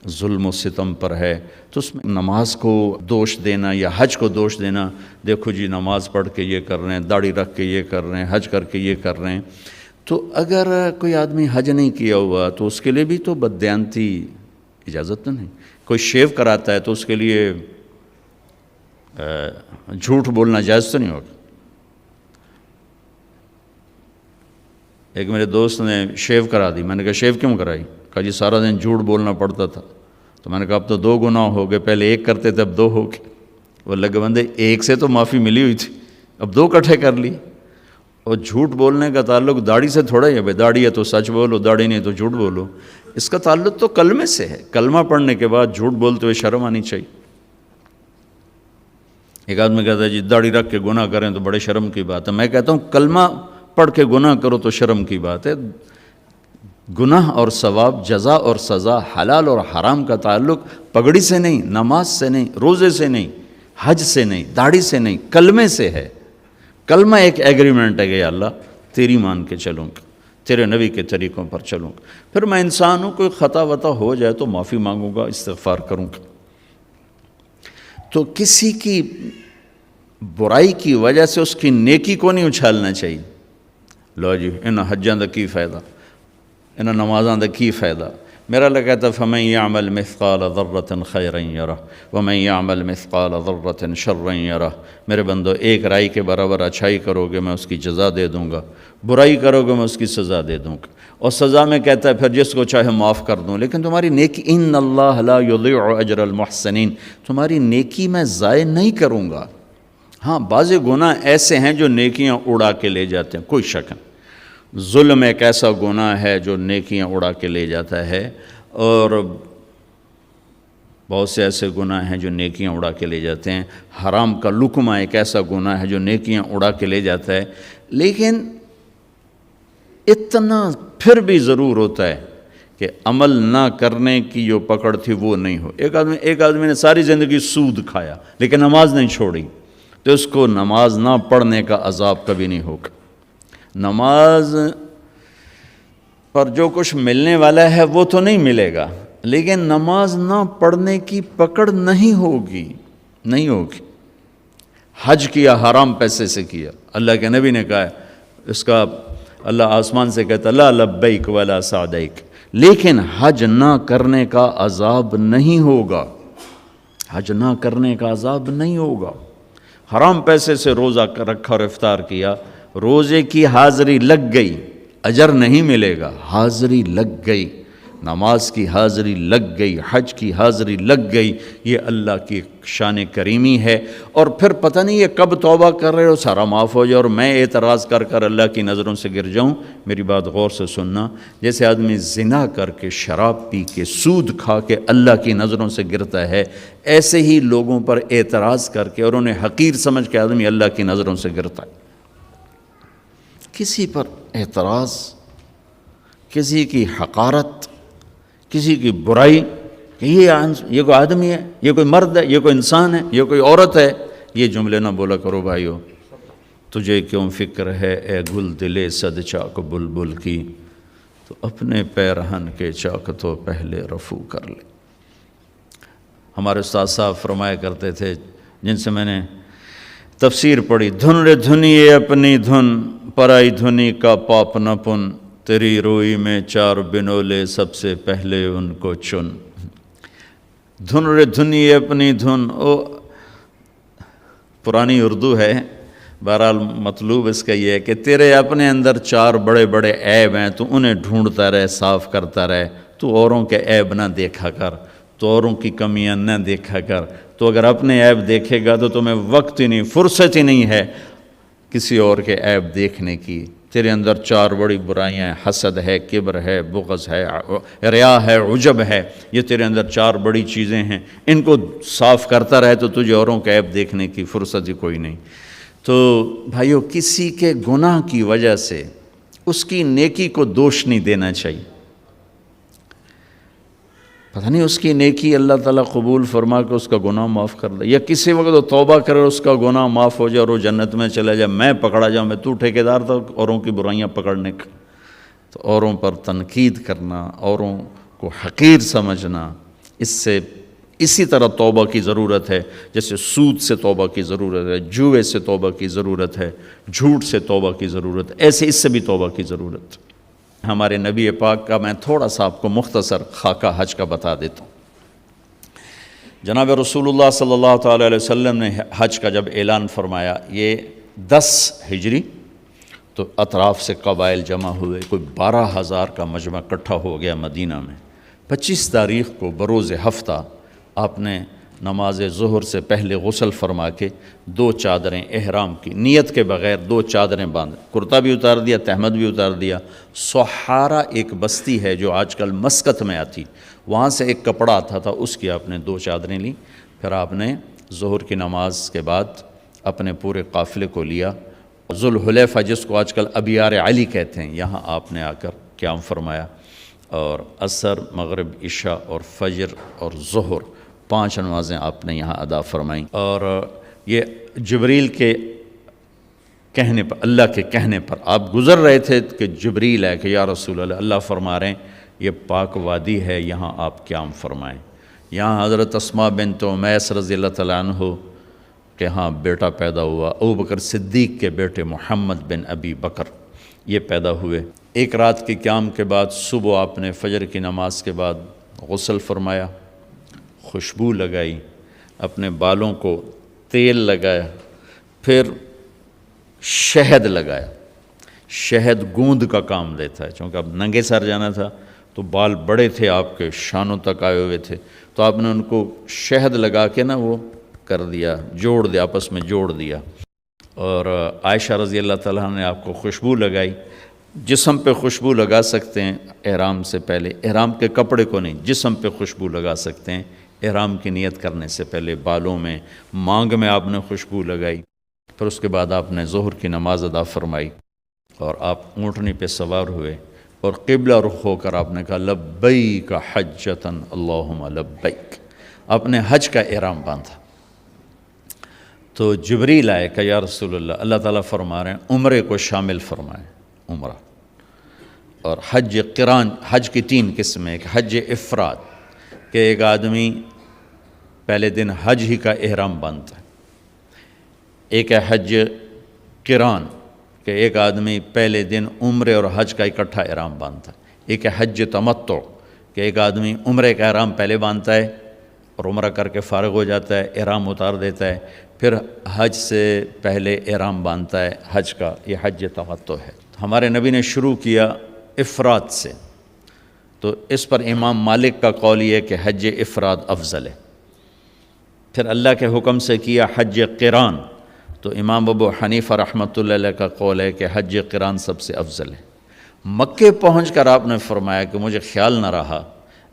Speaker 1: ظلم و ستم پر ہے۔ تو اس میں نماز کو دوش دینا یا حج کو دوش دینا، دیکھو جی نماز پڑھ کے یہ کر رہے ہیں، داڑھی رکھ کے یہ کر رہے ہیں، حج کر کے یہ کر رہے ہیں، تو اگر کوئی آدمی حج نہیں کیا ہوا تو اس کے لیے بھی تو بددیانتی اجازت تو نہیں۔ کوئی شیو کراتا ہے تو اس کے لیے جھوٹ بولنا جائز تو نہیں ہوگا۔ ایک میرے دوست نے شیو کرا دی، میں نے کہا شیو کیوں کرائی؟ کہا جی سارا دن جھوٹ بولنا پڑتا تھا۔ تو میں نے کہا اب تو 2 گناہ ہو گئے، پہلے 1 کرتے تھے اب 2 ہو گئے۔ وہ لگے بندے 1 سے تو معافی ملی ہوئی تھی، اب 2 اکٹھے کر لی۔ اور جھوٹ بولنے کا تعلق داڑھی سے تھوڑا ہی ہے، بھائی داڑھی ہے تو سچ بولو، داڑھی نہیں تو جھوٹ بولو۔ اس کا تعلق تو کلمے سے ہے، کلمہ پڑھنے کے بعد جھوٹ بولتے ہوئے شرم آنی چاہیے۔ ایک آدمی کہتا ہے جی داڑھی رکھ کے گناہ کریں تو بڑے شرم کی بات ہے۔ میں کہتا ہوں کلمہ پڑھ کے گناہ کرو تو شرم کی بات ہے۔ گناہ اور ثواب، جزا اور سزا، حلال اور حرام کا تعلق پگڑی سے نہیں، نماز سے نہیں، روزے سے نہیں، حج سے نہیں، داڑھی سے نہیں، کلمے سے ہے۔ کلمہ ایک ایگریمنٹ ہے کہ یا اللہ تیری مان کے چلوں گا، تیرے نبی کے طریقوں پر چلوں گا، پھر میں انسان ہوں، کوئی خطا وطا ہو جائے تو معافی مانگوں گا، استغفار کروں گا۔ تو کسی کی برائی کی وجہ سے اس کی نیکی کو نہیں اچھالنا چاہیے۔ لو جی انہاں حجاں دا کی فائدہ، انہاں نمازاں دا کی فائدہ۔ میرا اللہ کہتا ہے فَمَن يَعْمَلْ مِثْقَالَ ذَرَّةٍ خَيْرًا يَرَهُ وَمَن يَعْمَلْ مِثْقَالَ ذَرَّةٍ شَرًّا يَرَهُ۔ میرے بندو، 1 رائی کے برابر اچھائی کرو گے میں اس کی جزا دے دوں گا، برائی کرو گے میں اس کی سزا دے دوں گا، اور سزا میں کہتا ہے پھر جس کو چاہے معاف کر دوں، لیکن تمہاری نیکی ان اللہ لا یضیع اجر المحسنین، تمہاری نیکی میں ضائع نہیں کروں گا۔ ہاں بعض گناہ ایسے ہیں جو نیکیاں اڑا کے لے جاتے ہیں، کوئی شک نہیں۔ ظلم ایک ایسا گناہ ہے جو نیکیاں اڑا کے لے جاتا ہے، اور بہت سے ایسے گناہ ہیں جو نیکیاں اڑا کے لے جاتے ہیں۔ حرام کا لقمہ ایک ایسا گناہ ہے جو نیکیاں اڑا کے لے جاتا ہے، لیکن اتنا پھر بھی ضرور ہوتا ہے کہ عمل نہ کرنے کی جو پکڑ تھی وہ نہیں ہو۔ ایک آدمی نے ساری زندگی سود کھایا لیکن نماز نہیں چھوڑی، تو اس کو نماز نہ پڑھنے کا عذاب کبھی نہیں ہوگا۔ نماز پر جو کچھ ملنے والا ہے وہ تو نہیں ملے گا، لیکن نماز نہ پڑھنے کی پکڑ نہیں ہوگی۔ حج کیا حرام پیسے سے کیا، اللہ کے نبی نے کہا ہے اس کا اللہ آسمان سے کہتا لا لبیک ولا سعدیک، لیکن حج نہ کرنے کا عذاب نہیں ہوگا، حج نہ کرنے کا عذاب نہیں ہوگا۔ حرام پیسے سے روزہ رکھا اور افطار کیا، روزے کی حاضری لگ گئی، اجر نہیں ملے گا، حاضری لگ گئی، نماز کی حاضری لگ گئی، حج کی حاضری لگ گئی، یہ اللہ کی شان کریمی ہے۔ اور پھر پتہ نہیں یہ کب توبہ کر رہے ہو، سارا معاف ہو جائے اور میں اعتراض کر کر اللہ کی نظروں سے گر جاؤں۔ میری بات غور سے سننا، جیسے آدمی زنا کر کے، شراب پی کے، سود کھا کے اللہ کی نظروں سے گرتا ہے، ایسے ہی لوگوں پر اعتراض کر کے اور انہیں حقیر سمجھ کے آدمی اللہ کی نظروں سے گرتا ہے۔ کسی پر اعتراض، کسی کی حقارت، کسی کی برائی کہ یہ کوئی آدمی ہے، یہ کوئی مرد ہے، یہ کوئی انسان ہے، یہ کوئی عورت ہے، یہ جملے نہ بولا کرو بھائیو۔ تجھے کیوں فکر ہے اے گل دلے صد چاک بلبل کی، تو اپنے پیرہن کے چاک تو پہلے رفو کر لے۔ ہمارے استاد صاحب فرمایا کرتے تھے، جن سے میں نے تفسیر پڑھی، دھن رے دھنیے اپنی دھن، پرائی دھنی کا پاپ نہ پن، تیری روئی میں چار بنولے سب سے پہلے ان کو چن۔ دھن رے دھنیے اپنی دھن، پرانی اردو ہے، بہرحال مطلوب اس کا یہ ہے کہ تیرے اپنے اندر چار بڑے بڑے عیب ہیں، تو انہیں ڈھونڈتا رہے، صاف کرتا رہے، تو اوروں کے عیب نہ دیکھا کر، تو اوروں کی کمیاں نہ دیکھا کر۔ تو اگر اپنے عیب دیکھے گا تو تمہیں وقت ہی نہیں، فرصت ہی نہیں ہے کسی اور کے عیب دیکھنے کی۔ تیرے اندر چار بڑی برائیاں ہیں، حسد ہے، کبر ہے، بغض ہے، ریا ہے، عجب ہے، یہ تیرے اندر چار بڑی چیزیں ہیں، ان کو صاف کرتا رہے تو تجھے اوروں کے عیب دیکھنے کی فرصت ہی کوئی نہیں۔ تو بھائیو، کسی کے گناہ کی وجہ سے اس کی نیکی کو دوش نہیں دینا چاہیے۔ پتہ نہیں اس کی نیکی اللہ تعالیٰ قبول فرما کے اس کا گناہ معاف کر دے، یا کسی وقت وہ توبہ کرے اس کا گناہ معاف ہو جائے اور وہ جنت میں چلا جائے، میں پکڑا جاؤں، میں تو ٹھیکیدار تھا اوروں کی برائیاں پکڑنے کا۔ تو اوروں پر تنقید کرنا، اوروں کو حقیر سمجھنا، اسی طرح توبہ کی ضرورت ہے، جیسے سود سے توبہ کی ضرورت ہے، جوئے سے توبہ کی ضرورت ہے، جھوٹ سے توبہ کی ضرورت ہے، ایسے اس سے بھی توبہ کی ضرورت ہے۔ ہمارے نبی پاک کا میں تھوڑا سا آپ کو مختصر خاکہ حج کا بتا دیتا ہوں۔ جناب رسول اللہ صلی اللہ تعالیٰ علیہ وسلم نے حج کا جب اعلان فرمایا، یہ 10 ہجری، تو اطراف سے قبائل جمع ہوئے، کوئی 12,000 کا مجمع اکٹھا ہو گیا مدینہ میں۔ 25 تاریخ کو بروز ہفتہ آپ نے نماز ظہر سے پہلے غسل فرما کے 2 چادریں احرام کی نیت کے بغیر 2 چادریں باندھ، کرتا بھی اتار دیا، تہمد بھی اتار دیا۔ سحارہ ایک بستی ہے جو آج کل مسقط میں آتی، وہاں سے ایک کپڑا آتا تھا، اس کی آپ نے 2 چادریں لیں۔ پھر آپ نے ظہر کی نماز کے بعد اپنے پورے قافلے کو لیا، ذوالحلیفہ جس کو آج کل ابیار علی کہتے ہیں، یہاں آپ نے آ کر قیام فرمایا، اور عصر، مغرب، عشاء اور فجر اور ظہر 5 نمازیں آپ نے یہاں ادا فرمائیں۔ اور یہ جبریل کے کہنے پر، اللہ کے کہنے پر آپ گزر رہے تھے کہ جبریل ہے کہ یا رسول اللہ، اللہ فرما رہے ہیں یہ پاک وادی ہے، یہاں آپ قیام فرمائیں۔ یہاں حضرت اسماء بنت امیس رضی اللہ تعالیٰ عنہ کہ ہاں بیٹا پیدا ہوا، ابوبکر صدیق کے بیٹے محمد بن ابی بکر یہ پیدا ہوئے۔ ایک رات کے قیام کے بعد صبح آپ نے فجر کی نماز کے بعد غسل فرمایا، خوشبو لگائی، اپنے بالوں کو تیل لگایا، پھر شہد لگایا۔ شہد گوند کا کام دیتا ہے، چونکہ اب ننگے سر جانا تھا تو بال بڑے تھے آپ کے، شانوں تک آئے ہوئے تھے، تو آپ نے ان کو شہد لگا کے نا وہ کر دیا، جوڑ دیا، آپس میں جوڑ دیا۔ اور عائشہ رضی اللہ تعالیٰ نے آپ کو خوشبو لگائی۔ جسم پہ خوشبو لگا سکتے ہیں احرام سے پہلے، احرام کے کپڑے کو نہیں، جسم پہ خوشبو لگا سکتے ہیں احرام کی نیت کرنے سے پہلے، بالوں میں، مانگ میں آپ نے خوشبو لگائی۔ پھر اس کے بعد آپ نے ظہر کی نماز ادا فرمائی اور آپ اونٹنی پہ سوار ہوئے اور قبلہ رخ ہو کر آپ نے کہا لبیک حجۃ اللہم لبیک، اپنے حج کا احرام باندھا۔ تو جبریل آئے کہ یا رسول اللہ، اللہ تعالیٰ فرما رہے ہیں عمرے کو شامل فرمائیں، عمرہ اور حج قران۔ حج کی 3 قسمیں، ایک حج افراد کہ ایک آدمی پہلے دن حج ہی کا احرام باندھتا ہے، ایک ہے حج قران کہ ایک آدمی پہلے دن عمرے اور حج کا اکٹھا احرام باندھتا ہے، ایک ہے حج تمتع کہ ایک آدمی عمرے کا احرام پہلے باندھتا ہے اور عمرہ کر کے فارغ ہو جاتا ہے، احرام اتار دیتا ہے، پھر حج سے پہلے احرام باندھتا ہے حج کا، یہ حج تمتع ہے۔ ہمارے نبی نے شروع کیا افراد سے، تو اس پر امام مالک کا قول یہ ہے کہ حج افراد افضل ہے۔ پھر اللہ کے حکم سے کیا حج قران، تو امام ابو حنیفہ رحمۃ اللہ علیہ کا قول ہے کہ حج قران سب سے افضل ہے۔ مکے پہنچ کر آپ نے فرمایا کہ مجھے خیال نہ رہا،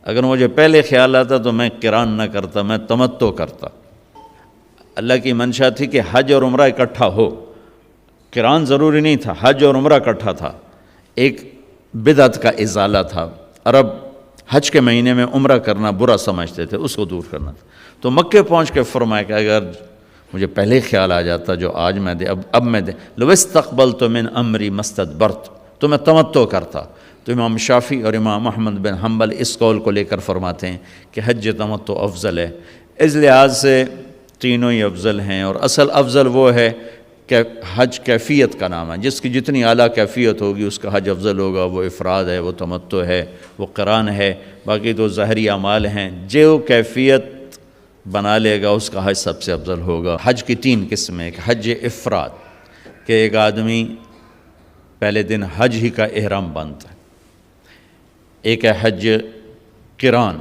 Speaker 1: اگر مجھے پہلے خیال آتا تو میں قران نہ کرتا، میں تمتع کرتا۔ اللہ کی منشا تھی کہ حج اور عمرہ اکٹھا ہو، قران ضروری نہیں تھا، حج اور عمرہ اکٹھا تھا، ایک بدعت کا ازالہ تھا۔ عرب حج کے مہینے میں عمرہ کرنا برا سمجھتے تھے، اس کو دور کرنا تھا۔ تو مکے پہنچ کے فرمایا کہ اگر مجھے پہلے خیال آ جاتا جو آج میں اب میں لو استقبلت من امری مستدبرت، تو میں تمتع کرتا۔ تو امام شافعی اور امام احمد بن حنبل اس قول کو لے کر فرماتے ہیں کہ حج تمتع افضل ہے۔ اس لحاظ سے تینوں ہی افضل ہیں، اور اصل افضل وہ ہے کہ حج کیفیت کا نام ہے، جس کی جتنی اعلیٰ کیفیت ہوگی اس کا حج افضل ہوگا۔ وہ افراد ہے، وہ تمتع ہے، وہ قران ہے، باقی تو ظاہری اعمال ہیں۔ جو کیفیت بنا لے گا اس کا حج سب سے افضل ہوگا۔ حج کی 3 قسمیں، ایک حج افراد کہ ایک آدمی پہلے دن حج ہی کا احرام باندھتا ہے، ایک ہے حج قران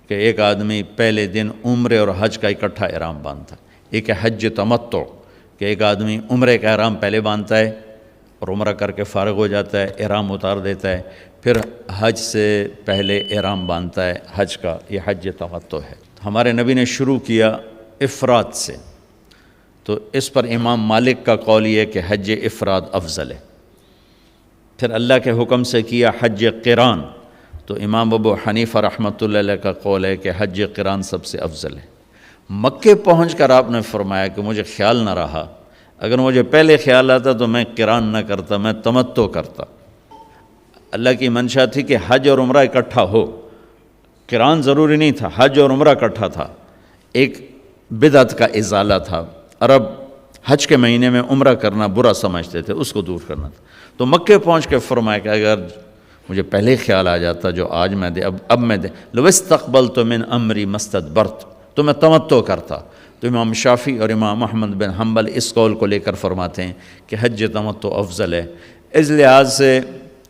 Speaker 1: کہ ایک آدمی پہلے دن عمرے اور حج کا اکٹھا احرام باندھتا ہے، ایک ہے حج تمتع کہ ایک آدمی عمرے کا احرام پہلے باندھتا ہے اور عمرہ کر کے فارغ ہو جاتا ہے، احرام اتار دیتا ہے، پھر حج سے پہلے احرام باندھتا ہے حج کا، یہ حج تمتع ہے۔ ہمارے نبی نے شروع کیا افراد سے، تو اس پر امام مالک کا قول یہ ہے کہ حج افراد افضل ہے۔ پھر اللہ کے حکم سے کیا حج قران، تو امام ابو حنیفہ رحمۃ اللہ علیہ کا قول ہے کہ حج قران سب سے افضل ہے۔ مکے پہنچ کر آپ نے فرمایا کہ مجھے خیال نہ رہا، اگر مجھے پہلے خیال آتا تو میں قران نہ کرتا، میں تمتع کرتا۔ اللہ کی منشا تھی کہ حج اور عمرہ اکٹھا ہو، قران ضروری نہیں تھا، حج اور عمرہ اکٹھا تھا، ایک بدعت کا ازالہ تھا۔ عرب حج کے مہینے میں عمرہ کرنا برا سمجھتے تھے، اس کو دور کرنا تھا۔ تو مکے پہنچ کے فرمایا کہ اگر مجھے پہلے خیال آ جاتا جو آج میں اب میں لو استقبلت من امری مستدبرت، تو میں تمتع کرتا۔ تو امام شافعی اور امام احمد بن حنبل اس قول کو لے کر فرماتے ہیں کہ حج تمتع افضل ہے۔ اس لحاظ سے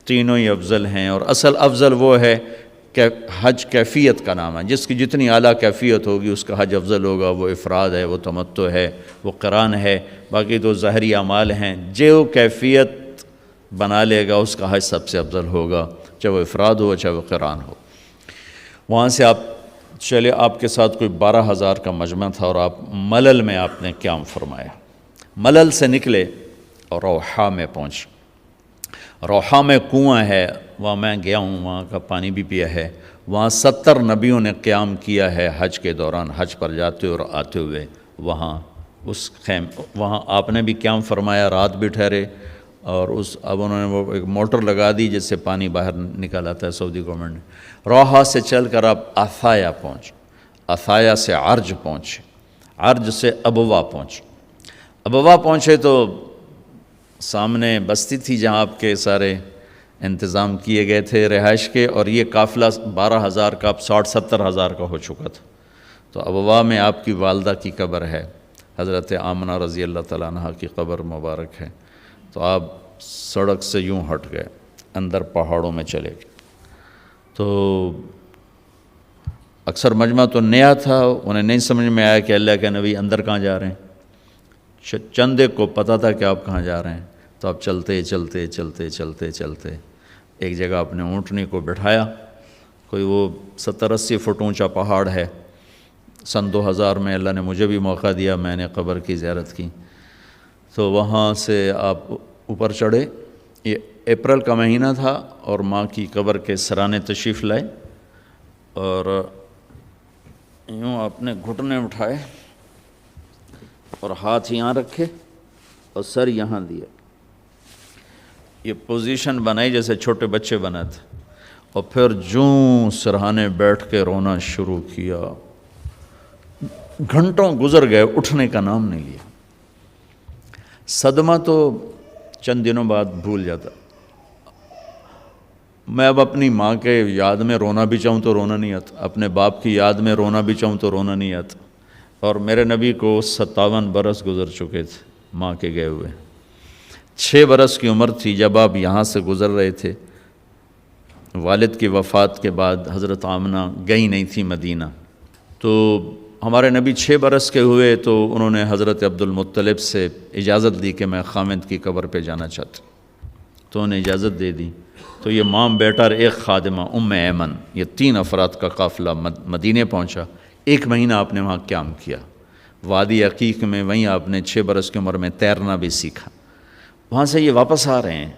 Speaker 1: تینوں ہی افضل ہیں، اور اصل افضل وہ ہے کہ حج کیفیت کا نام ہے، جس کی جتنی اعلیٰ کیفیت ہوگی اس کا حج افضل ہوگا۔ وہ افراد ہے، وہ تمتع ہے، وہ قران ہے، باقی تو ظاہری اعمال ہیں۔ جو کیفیت بنا لے گا اس کا حج سب سے افضل ہوگا، چاہے وہ افراد ہو چاہے وہ قران ہو۔ وہاں سے آپ چلے، آپ کے ساتھ کوئی 12,000 کا مجمع تھا، اور آپ ملل میں آپ نے قیام فرمایا۔ ملل سے نکلے اور روحا میں پہنچے۔ روحا میں کنواں ہے، وہاں میں گیا ہوں، وہاں کا پانی بھی پیا ہے۔ وہاں 70 نبیوں نے قیام کیا ہے حج کے دوران، حج پر جاتے اور آتے ہوئے۔ وہاں وہاں آپ نے بھی قیام فرمایا، رات بھی ٹھہرے، اور اب انہوں نے وہ ایک موٹر لگا دی جس سے پانی باہر نکل آتا ہے سعودی گورنمنٹ نے۔ روحا سے چل کر آپ عطایا پہنچے، عطایا سے عرج پہنچے، عرج سے ابوا پہنچے۔ ابوا پہنچے تو سامنے بستی تھی جہاں آپ کے سارے انتظام کیے گئے تھے رہائش کے، اور یہ قافلہ 12,000 کا اب 60-70,000 کا ہو چکا تھا۔ تو ابوا میں آپ کی والدہ کی قبر ہے، حضرت آمنہ رضی اللہ تعالیٰ عنہ کی قبر مبارک ہے۔ تو آپ سڑک سے یوں ہٹ گئے، اندر پہاڑوں میں چلے گئے۔ تو اکثر مجمع تو نیا تھا، انہیں نہیں سمجھ میں آیا کہ اللہ کے نبی اندر کہاں جا رہے ہیں۔ چند ایک کو پتہ تھا کہ آپ کہاں جا رہے ہیں، تو آپ چلتے چلتے چلتے چلتے چلتے ایک جگہ اپنے اونٹنی کو بٹھایا۔ کوئی وہ 70-80 فٹ اونچا پہاڑ ہے۔ سن 2000 میں اللہ نے مجھے بھی موقع دیا، میں نے قبر کی زیارت کی۔ تو وہاں سے آپ اوپر چڑھے، یہ اپریل کا مہینہ تھا، اور ماں کی قبر کے سرانے تشریف لائے، اور یوں آپ نے گھٹنے اٹھائے اور ہاتھ یہاں رکھے اور سر یہاں دیا۔ یہ پوزیشن بنائی جیسے چھوٹے بچے بناتے، اور پھر جوں سرہانے بیٹھ کے رونا شروع کیا۔ گھنٹوں گزر گئے، اٹھنے کا نام نہیں لیا۔ صدمہ تو چند دنوں بعد بھول جاتا۔ میں اب اپنی ماں کے یاد میں رونا بھی چاہوں تو رونا نہیں آتا، اپنے باپ کی یاد میں رونا بھی چاہوں تو رونا نہیں آتا۔ اور میرے نبی کو 57 برس گزر چکے تھے ماں کے گئے ہوئے، 6 برس کی عمر تھی جب آپ یہاں سے گزر رہے تھے۔ والد کی وفات کے بعد حضرت آمنہ گئی نہیں تھی مدینہ، تو ہمارے نبی 6 برس کے ہوئے تو انہوں نے حضرت عبد المطلب سے اجازت لی کہ میں خامد کی قبر پہ جانا چاہتا ہوں، تو انہیں اجازت دے دی۔ تو یہ ماں بیٹا اور ایک خادمہ ام ایمن، یہ 3 افراد کا قافلہ مدینے پہنچا۔ 1 مہینہ آپ نے وہاں قیام کیا، وادی عقیق میں، وہیں آپ نے 6 برس کی عمر میں تیرنا بھی سیکھا۔ وہاں سے یہ واپس آ رہے ہیں،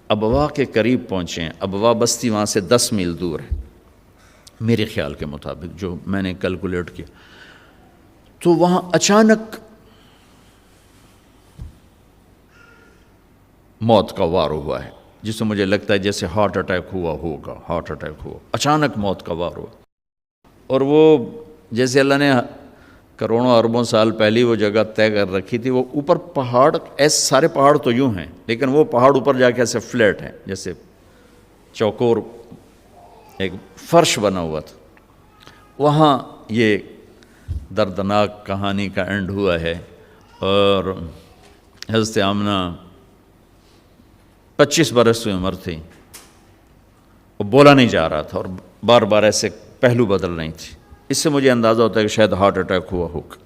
Speaker 1: ابوا کے قریب پہنچے ہیں۔ ابوا بستی وہاں سے 10 میل دور ہے میرے خیال کے مطابق، جو میں نے کیلکولیٹ کیا۔ تو وہاں اچانک موت کا وار ہوا ہے، جس سے مجھے لگتا ہے جیسے ہارٹ اٹیک ہوا ہوگا، ہارٹ اٹیک ہوا، اچانک موت کا وار ہوا۔ اور وہ جیسے اللہ نے کروڑوں اربوں سال پہلی وہ جگہ طے کر رکھی تھی، وہ اوپر پہاڑ، ایسے سارے پہاڑ تو یوں ہیں، لیکن وہ پہاڑ اوپر جا کے ایسے فلیٹ ہیں، جیسے چوکور ایک فرش بنا ہوا تھا۔ وہاں یہ دردناک کہانی کا اینڈ ہوا ہے، اور حضرت آمنہ 25 برس کی عمر تھی، وہ بولا نہیں جا رہا تھا اور بار بار ایسے پہلو بدل رہی تھی۔ اس سے مجھے اندازہ ہوتا ہے کہ شاید ہارٹ اٹیک ہوا ہوگا۔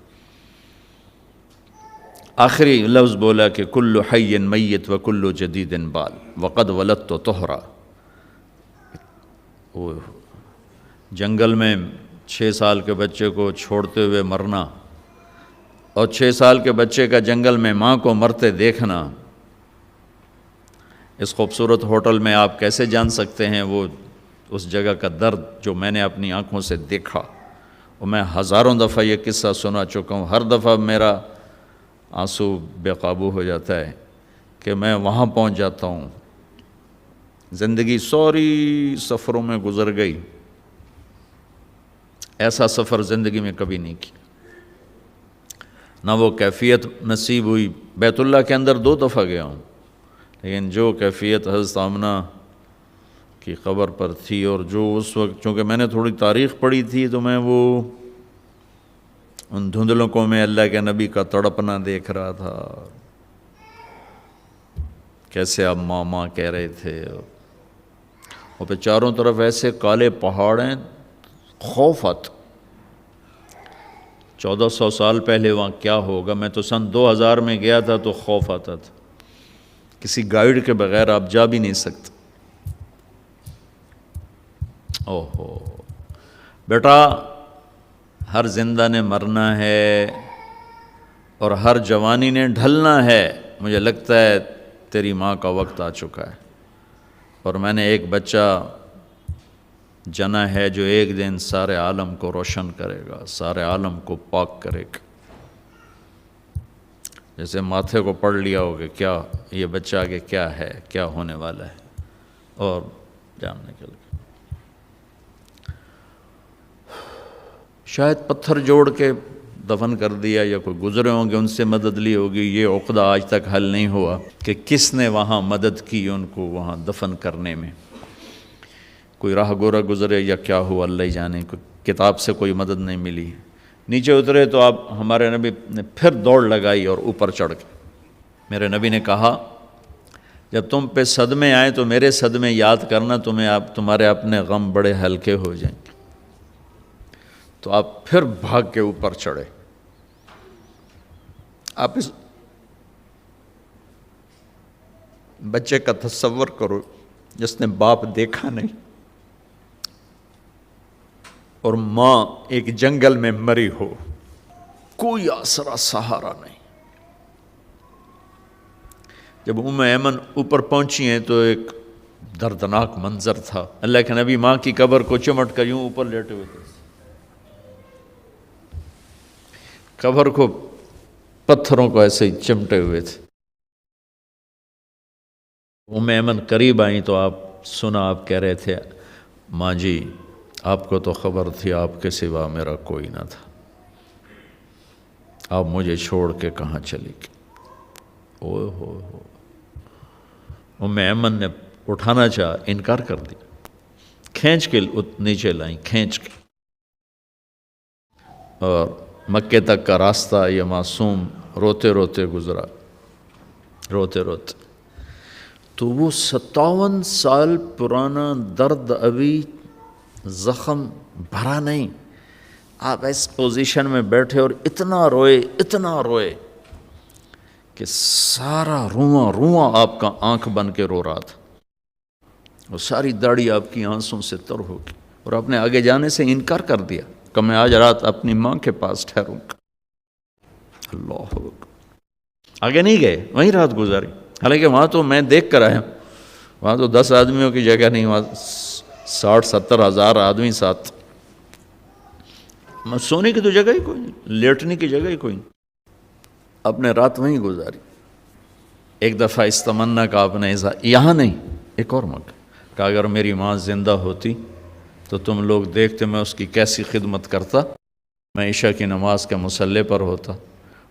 Speaker 1: آخری لفظ بولا کہ کل حی میت و کل جدید بال وقد ولدت طہرا۔ وہ جنگل میں 6 سال کے بچے کو چھوڑتے ہوئے مرنا، اور 6 سال کے بچے کا جنگل میں ماں کو مرتے دیکھنا، اس خوبصورت ہوٹل میں آپ کیسے جان سکتے ہیں وہ اس جگہ کا درد جو میں نے اپنی آنکھوں سے دیکھا۔ اور میں ہزاروں دفعہ یہ قصہ سنا چکا ہوں، ہر دفعہ میرا آنسو بے قابو ہو جاتا ہے کہ میں وہاں پہنچ جاتا ہوں۔ زندگی سوری سفروں میں گزر گئی، ایسا سفر زندگی میں کبھی نہیں کیا، نہ وہ کیفیت نصیب ہوئی۔ بیت اللہ کے اندر 2 دفعہ گیا ہوں، لیکن جو کیفیت حضرت آمنہ کی قبر پر تھی، اور جو اس وقت، چونکہ میں نے تھوڑی تاریخ پڑھی تھی، تو میں وہ ان دھندلکوں میں اللہ کے نبی کا تڑپنا دیکھ رہا تھا، کیسے آپ ماں ماں کہہ رہے تھے، اور پھر چاروں طرف ایسے کالے پہاڑ ہیں، خوف آتا۔ 1400 سال پہلے وہاں کیا ہوگا، میں تو سن 2000 میں گیا تھا تو خوف آتا تھا، کسی گائیڈ کے بغیر آپ جا بھی نہیں سکتے۔ اوہو بیٹا، ہر زندہ نے مرنا ہے اور ہر جوانی نے ڈھلنا ہے۔ مجھے لگتا ہے تیری ماں کا وقت آ چکا ہے، اور میں نے ایک بچہ جنا ہے جو ایک دن سارے عالم کو روشن کرے گا، سارے عالم کو پاک کرے گا۔ جیسے ماتھے کو پڑھ لیا ہو کہ کیا یہ بچہ آگے کیا ہے، کیا ہونے والا ہے، اور جاننے کے لیے شاید پتھر جوڑ کے دفن کر دیا، یا کوئی گزرے ہوں گے ان سے مدد لی ہوگی۔ یہ عقدہ آج تک حل نہیں ہوا کہ کس نے وہاں مدد کی ان کو وہاں دفن کرنے میں۔ کوئی راہ گورا گزرے یا کیا ہوا اللہ ہی جانے، کوئی کتاب سے کوئی مدد نہیں ملی۔ نیچے اترے تو آپ ہمارے نبی نے پھر دوڑ لگائی اور اوپر چڑھ گئے۔ میرے نبی نے کہا جب تم پہ صدمے آئیں تو میرے صدمے یاد کرنا، تمہارے اپنے غم بڑے ہلکے ہو جائیں گے۔ تو آپ پھر بھاگ کے اوپر چڑھے۔ آپ اس بچے کا تصور کرو جس نے باپ دیکھا نہیں، اور ماں ایک جنگل میں مری ہو، کوئی آسرا سہارا نہیں۔ جب ام ایمن اوپر پہنچی ہیں تو ایک دردناک منظر تھا۔ اللہ کے نبی ماں کی قبر کو چمٹ کر یوں اوپر لیٹے ہوئے تھے، قبر کو پتھروں کو ایسے ہی چمٹے ہوئے تھے۔ ام ایمن قریب آئیں تو آپ سنا، آپ کہہ رہے تھے ماں جی آپ کو تو خبر تھی آپ کے سوا میرا کوئی نہ تھا، آپ مجھے چھوڑ کے کہاں چلی گئی۔ اوہ ہو ام ایمن نے اٹھانا چاہا، انکار کر دیا۔ کھینچ کے نیچے لائیں، کھینچ کے، اور مکے تک کا راستہ یہ معصوم روتے روتے گزرا، روتے روتے۔ تو وہ 57 سال پرانا درد ابھی زخم بھرا نہیں، آپ اس پوزیشن میں بیٹھے اور اتنا روئے کہ سارا رواں آپ کا آنکھ بن کے رو رہا تھا، اور ساری داڑھی آپ کی آنسوں سے تر ہو گئی، اور آپ نے آگے جانے سے انکار کر دیا کہ میں آج رات اپنی ماں کے پاس ٹھہروں گا۔ اللہ اکبر، آگے نہیں گئے، وہیں رات گزاری۔ حالانکہ وہاں تو میں دیکھ کر آیا، وہاں تو 10 آدمیوں کی جگہ نہیں، وہاں 60-70 ہزار آدمی ساتھ، سونے کی تو جگہ ہی کوئی نہیں، لیٹنے کی جگہ ہی کوئی نہیں، آپ نے رات وہیں گزاری۔ ایک دفعہ اس تمنا کا آپ نے یہاں نہیں، ایک اور موقع کہ اگر میری ماں زندہ ہوتی تو تم لوگ دیکھتے میں اس کی کیسی خدمت کرتا، میں عشاء کی نماز کے مصلی پر ہوتا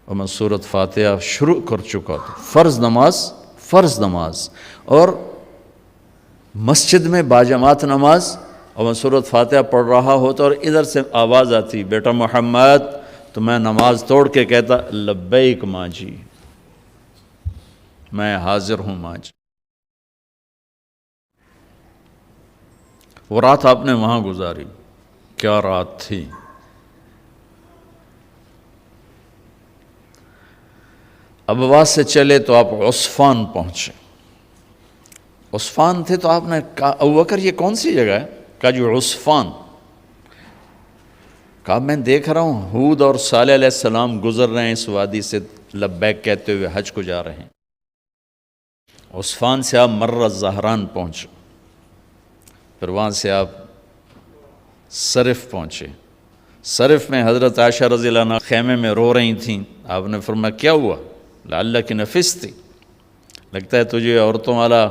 Speaker 1: اور میں سورۃ فاتحہ شروع کر چکا تھا، فرض نماز، اور مسجد میں باجماعت نماز، اور میں سورۃ فاتحہ پڑھ رہا ہوتا اور ادھر سے آواز آتی بیٹا محمد، تو میں نماز توڑ کے کہتا لبیک ماں جی، میں حاضر ہوں ماں جی۔ وہ رات آپ نے وہاں گزاری، کیا رات تھی۔ ابواس سے چلے تو آپ عصفان پہنچے، عصفان تھے تو آپ نے کہا ابوبکر یہ کون سی جگہ ہے؟ کہا جو عصفان۔ کہا میں دیکھ رہا ہوں ہود اور صالح علیہ السلام گزر رہے ہیں اس وادی سے، لبیک کہتے ہوئے حج کو جا رہے ہیں۔ عصفان سے آپ مرہ زہران پہنچے، پھر وہاں سے آپ صرف پہنچے۔ صرف میں حضرت عائشہ رضی اللہ عنہ خیمے میں رو رہی تھیں، آپ نے فرمایا کیا ہوا؟ لعلک نفستی، لگتا ہے تجھے عورتوں والا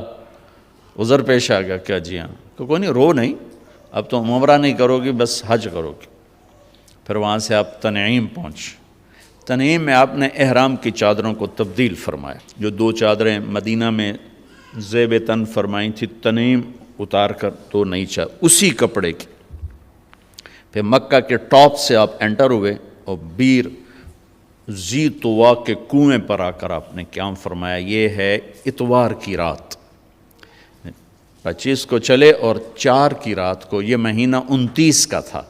Speaker 1: عذر پیش آ گیا کیا؟ جی ہاں۔ کہ کوئی نہیں، رو نہیں، اب تو عمرہ نہیں کرو گی، بس حج کرو گی۔ پھر وہاں سے آپ تنعیم پہنچے۔ تنعیم میں آپ نے احرام کی چادروں کو تبدیل فرمایا، جو 2 چادریں مدینہ میں زیب تن فرمائی تھی، تنعیم اتار کر 2 نئی چادر اسی کپڑے کی۔ پھر مکہ کے ٹاپ سے آپ انٹر ہوئے اور بیر زی طوا کے کنویں پر آ کر آپ نے قیام فرمایا۔ یہ ہے اتوار کی رات، 25 کو چلے اور 4 کی رات کو، یہ مہینہ 29 کا تھا،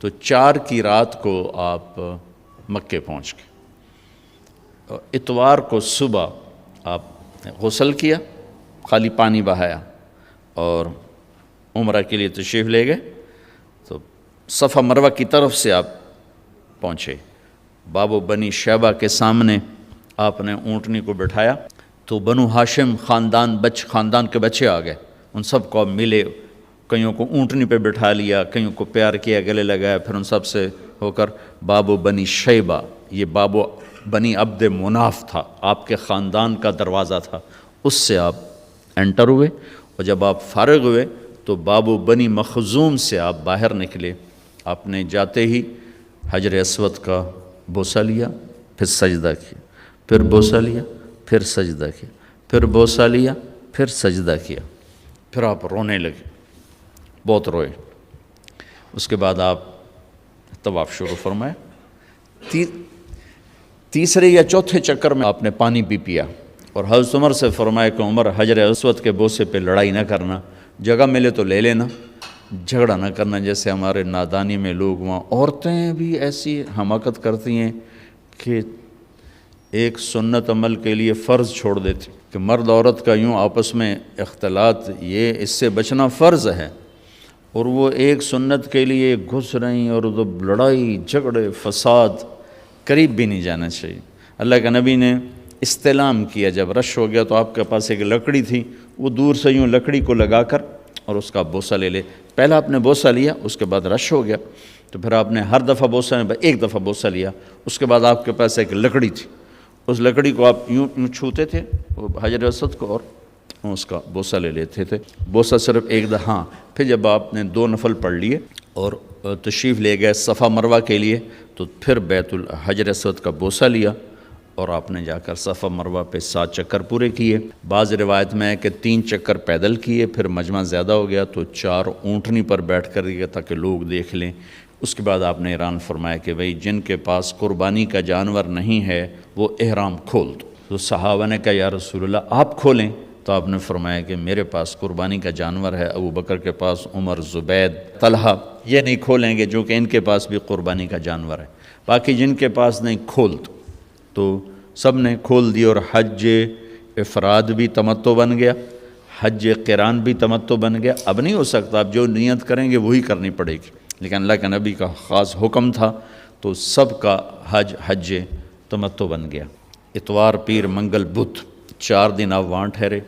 Speaker 1: تو 4 کی رات کو آپ مکے پہنچ گئے۔ اتوار کو صبح آپ نے غسل کیا، خالی پانی بہایا اور عمرہ کے لیے تشریف لے گئے۔ تو صفا مروہ کی طرف سے آپ پہنچے، باب و بنی شیبہ کے سامنے آپ نے اونٹنی کو بٹھایا، تو بنو ہاشم خاندان کے بچے آ گئے، ان سب کو آپ ملے، کئیوں کو اونٹنی پہ بٹھا لیا، کئیوں کو پیار کیا، گلے لگایا، پھر ان سب سے ہو کر باب و بنی شیبہ، یہ باب و بنی عبد مناف تھا، آپ کے خاندان کا دروازہ تھا، اس سے آپ انٹر ہوئے، اور جب آپ فارغ ہوئے تو باب و بنی مخزوم سے آپ باہر نکلے۔ آپ نے جاتے ہی حجر اسود کا بوسہ لیا، پھر سجدہ کیا، پھر بوسہ لیا، پھر سجدہ کیا، پھر بوسہ لیا، پھر سجدہ کیا، پھر آپ رونے لگے، بہت روئے۔ اس کے بعد آپ طواف شروع فرمایا۔ تیسرے یا چوتھے چکر میں آپ نے پانی بھی پیا، اور حضرت عمر سے فرمایا کہ عمر حجر اسود کے بوسے پہ لڑائی نہ کرنا، جگہ ملے تو لے لینا، جھگڑا نہ کرنا، جیسے ہمارے نادانی میں لوگ وہاں عورتیں بھی ایسی حماقت کرتی ہیں کہ ایک سنت عمل کے لیے فرض چھوڑ دیتی کہ مرد عورت کا یوں آپس میں اختلاط، یہ اس سے بچنا فرض ہے، اور وہ ایک سنت کے لیے گھس رہی اور لڑائی جھگڑے فساد، قریب بھی نہیں جانا چاہیے۔ اللہ کے نبی نے استلام کیا، جب رش ہو گیا تو آپ کے پاس ایک لکڑی تھی، وہ دور سے یوں لکڑی کو لگا کر اور اس کا بوسہ لے لے۔ پہلا آپ نے بوسہ لیا، اس کے بعد رش ہو گیا، تو پھر آپ نے ہر دفعہ بوسہ ایک دفعہ بوسہ لیا، اس کے بعد آپ کے پاس ایک لکڑی تھی، اس لکڑی کو آپ یوں چھوتے تھے حجر اسود کو، اور اس کا بوسہ لے لیتے تھے۔ بوسہ صرف ایک دفعہ، پھر جب آپ نے 2 نفل پڑھ لیے اور تشریف لے گئے صفا مروہ کے لیے، تو پھر بیت الحجر اسود کا بوسہ لیا اور آپ نے جا کر صفا مروہ پہ 7 چکر پورے کیے۔ بعض روایت میں ہے کہ 3 چکر پیدل کیے، پھر مجمع زیادہ ہو گیا تو 4 اونٹنی پر بیٹھ کر گیا تاکہ لوگ دیکھ لیں۔ اس کے بعد آپ نے اعلان فرمایا کہ بھئی جن کے پاس قربانی کا جانور نہیں ہے وہ احرام کھول دو۔ تو صحابہ نے کہا یا رسول اللہ آپ کھولیں، تو آپ نے فرمایا کہ میرے پاس قربانی کا جانور ہے، ابو بکر کے پاس، عمر، زبید، طلحہ یہ نہیں کھولیں گے جو کہ ان کے پاس بھی قربانی کا جانور ہے، باقی جن کے پاس نہیں کھول دو۔ تو سب نے کھول دی اور حج افراد بھی تمتع بن گیا، حج قران بھی تمتع بن گیا۔ اب نہیں ہو سکتا، اب جو نیت کریں گے وہی کرنی پڑے گی، لیکن اللہ کے نبی کا خاص حکم تھا تو سب کا حج تمتع بن گیا۔ اتوار، پیر، منگل، بدھ 4 دن آپ وہاں ٹھہرے۔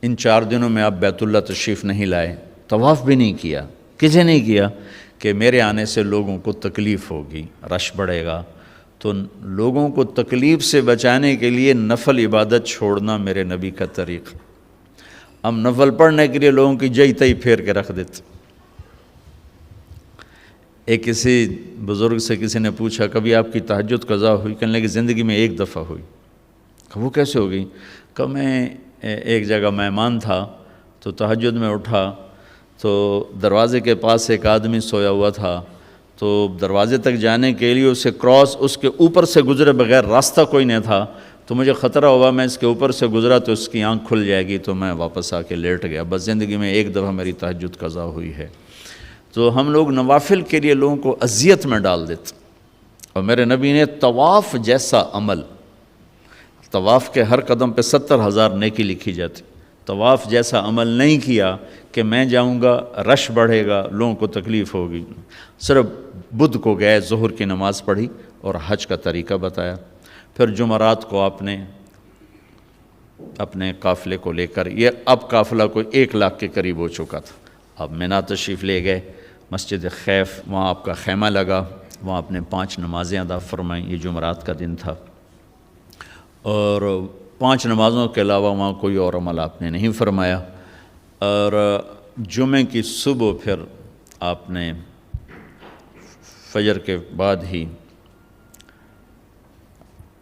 Speaker 1: ان 4 دنوں میں آپ بیت اللہ تشریف نہیں لائے، طواف بھی نہیں کیا۔ کسے نہیں کیا؟ کہ میرے آنے سے لوگوں کو تکلیف ہوگی، رش بڑھے گا، تو لوگوں کو تکلیف سے بچانے کے لیے نفل عبادت چھوڑنا میرے نبی کا طریقہ۔ ہم نفل پڑھنے کے لیے لوگوں کی جئی تئی پھیر کے رکھ دیتے۔ ایک کسی بزرگ سے کسی نے پوچھا کبھی آپ کی تہجد قضا ہوئی؟ کہنے لگے زندگی میں 1 دفعہ ہوئی۔ کہ وہ کیسے ہو گئی؟ کہ میں ایک جگہ مہمان تھا تو تہجد میں اٹھا تو دروازے کے پاس ایک آدمی سویا ہوا تھا، تو دروازے تک جانے کے لیے اسے اس کے اوپر سے گزرے بغیر راستہ کوئی نہیں تھا، تو مجھے خطرہ ہوا میں اس کے اوپر سے گزرا تو اس کی آنکھ کھل جائے گی، تو میں واپس آ کے لیٹ گیا۔ بس زندگی میں 1 دفعہ میری تہجد قضا ہوئی ہے۔ تو ہم لوگ نوافل کے لیے لوگوں کو اذیت میں ڈال دیتے، اور میرے نبی نے طواف جیسا عمل، طواف کے ہر قدم پہ 70,000 نیکی لکھی جاتی، طواف جیسا عمل نہیں کیا کہ میں جاؤں گا رش بڑھے گا لوگوں کو تکلیف ہوگی۔ صرف بدھ کو گئے، ظہر کی نماز پڑھی اور حج کا طریقہ بتایا۔ پھر جمعرات کو آپ نے اپنے قافلے کو لے کر، یہ اب قافلہ کوئی 1 لاکھ کے قریب ہو چکا تھا، اب مینا تشریف لے گئے، مسجد خیف وہاں آپ کا خیمہ لگا، وہاں آپ نے 5 نمازیں ادا فرمائیں۔ یہ جمعرات کا دن تھا، اور 5 نمازوں کے علاوہ وہاں کوئی اور عمل آپ نے نہیں فرمایا۔ اور جمعے کی صبح پھر آپ نے فجر کے بعد ہی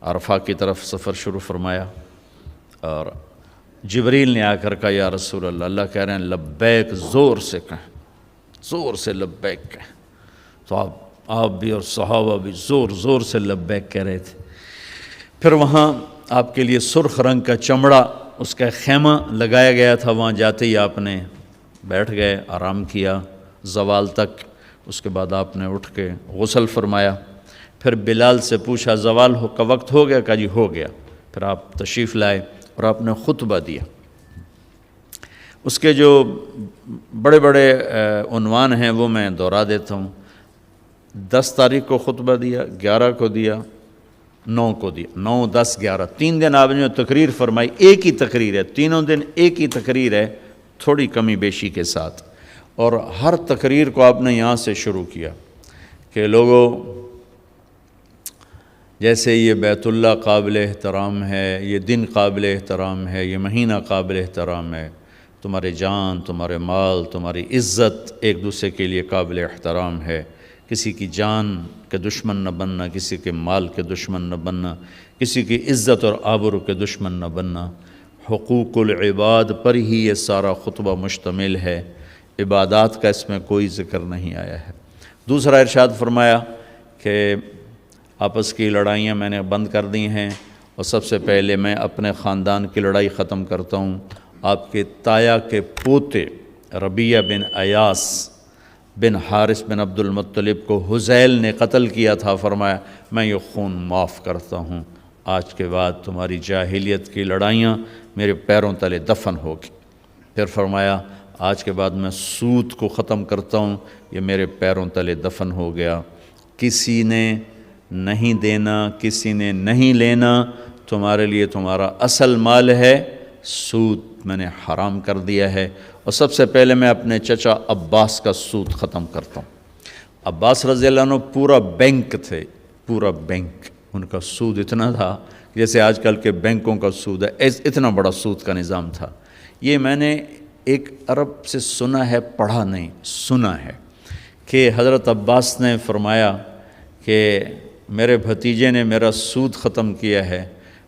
Speaker 1: عرفہ کی طرف سفر شروع فرمایا، اور جبریل نے آ کر کہا یا رسول اللہ، اللہ کہہ رہے ہیں لبیک، زور سے کہیں، زور سے لبیک کہیں۔ تو آپ بھی اور صحابہ بھی زور زور سے لبیک کہہ رہے تھے۔ پھر وہاں آپ کے لیے سرخ رنگ کا چمڑا، اس کا خیمہ لگایا گیا تھا، وہاں جاتے ہی آپ نے بیٹھ گئے، آرام کیا زوال تک۔ اس کے بعد آپ نے اٹھ کے غسل فرمایا، پھر بلال سے پوچھا زوال کا وقت ہو گیا؟ کہا جی ہو گیا۔ پھر آپ تشریف لائے اور آپ نے خطبہ دیا۔ اس کے جو بڑے بڑے عنوان ہیں وہ میں دہرا دیتا ہوں۔ 10 تاریخ کو خطبہ دیا، 11 کو دیا، 9 کو دیا، 9، 10، 11، 3 دن آپ نے جو تقریر فرمائی، ایک ہی تقریر ہے، تینوں دن ایک ہی تقریر ہے، تھوڑی کمی بیشی کے ساتھ۔ اور ہر تقریر کو آپ نے یہاں سے شروع کیا کہ لوگوں، جیسے یہ بیت اللہ قابل احترام ہے، یہ دن قابل احترام ہے، یہ مہینہ قابل احترام ہے، تمہارے جان، تمہارے مال، تمہاری عزت ایک دوسرے کے لیے قابل احترام ہے۔ کسی کی جان کے دشمن نہ بننا، کسی کے مال کے دشمن نہ بننا، کسی کی عزت اور آبرو کے دشمن نہ بننا۔ حقوق العباد پر ہی یہ سارا خطبہ مشتمل ہے، عبادات کا اس میں کوئی ذکر نہیں آیا ہے۔ دوسرا ارشاد فرمایا کہ آپس کی لڑائیاں میں نے بند کر دی ہیں، اور سب سے پہلے میں اپنے خاندان کی لڑائی ختم کرتا ہوں۔ آپ کے تایا کے پوتے ربیہ بن ایاس بن حارث بن عبد المطلب کو حذیل نے قتل کیا تھا، فرمایا میں یہ خون معاف کرتا ہوں، آج کے بعد تمہاری جاہلیت کی لڑائیاں میرے پیروں تلے دفن ہوگی۔ پھر فرمایا آج کے بعد میں سود کو ختم کرتا ہوں، یہ میرے پیروں تلے دفن ہو گیا۔ کسی نے نہیں دینا، کسی نے نہیں لینا، تمہارے لیے تمہارا اصل مال ہے، سود میں نے حرام کر دیا ہے۔ اور سب سے پہلے میں اپنے چچا عباس کا سود ختم کرتا ہوں۔ عباس رضی اللہ عنہ پورا بینک تھے، پورا بینک، ان کا سود اتنا تھا جیسے آج کل کے بینکوں کا سود ہے، اتنا بڑا سود کا نظام تھا۔ یہ میں نے ایک عرب سے سنا ہے، پڑھا نہیں، سنا ہے کہ حضرت عباس نے فرمایا کہ میرے بھتیجے نے میرا سود ختم کیا ہے،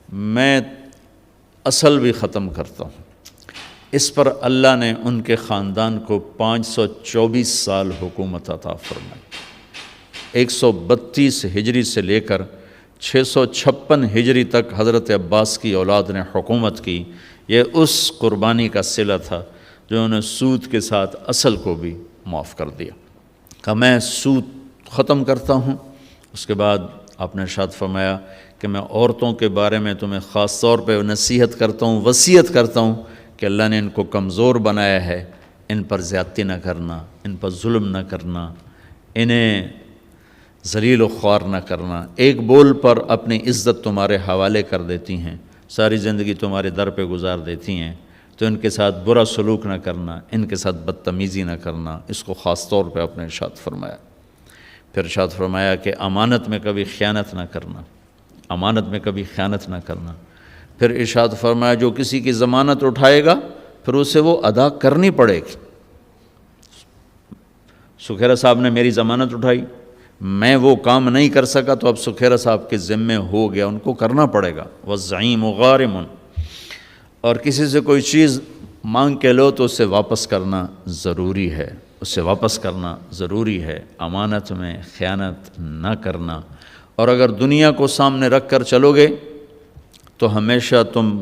Speaker 1: میں اصل بھی ختم کرتا ہوں۔ اس پر اللہ نے ان کے خاندان کو 524 سال حکومت عطا فرمائی۔ 132 ہجری سے لے کر 656 ہجری تک حضرت عباس کی اولاد نے حکومت کی۔ یہ اس قربانی کا صلہ تھا جو انہوں نے سود کے ساتھ اصل کو بھی معاف کر دیا، کہ میں سود ختم کرتا ہوں۔ اس کے بعد آپ نے ارشاد فرمایا کہ میں عورتوں کے بارے میں تمہیں خاص طور پہ نصیحت کرتا ہوں، وصیت کرتا ہوں کہ اللہ نے ان کو کمزور بنایا ہے، ان پر زیادتی نہ کرنا، ان پر ظلم نہ کرنا، انہیں ذلیل و خوار نہ کرنا۔ ایک بول پر اپنی عزت تمہارے حوالے کر دیتی ہیں، ساری زندگی تمہارے در پہ گزار دیتی ہیں، تو ان کے ساتھ برا سلوک نہ کرنا، ان کے ساتھ بدتمیزی نہ کرنا۔ اس کو خاص طور پہ اپنے ارشاد فرمایا۔ پھر ارشاد فرمایا کہ امانت میں کبھی خیانت نہ کرنا، امانت میں کبھی خیانت نہ کرنا۔ پھر ارشاد فرمایا جو کسی کی ضمانت اٹھائے گا پھر اسے وہ ادا کرنی پڑے گی۔ سکھیرا صاحب نے میری ضمانت اٹھائی، میں وہ کام نہیں کر سکا تو اب سکھیرا صاحب کے ذمے ہو گیا، ان کو کرنا پڑے گا۔ والزعیم غارم، اور کسی سے کوئی چیز مانگ کے لو تو اسے واپس کرنا ضروری ہے، اسے واپس کرنا ضروری ہے۔ امانت میں خیانت نہ کرنا، اور اگر دنیا کو سامنے رکھ کر چلو گے تو ہمیشہ تم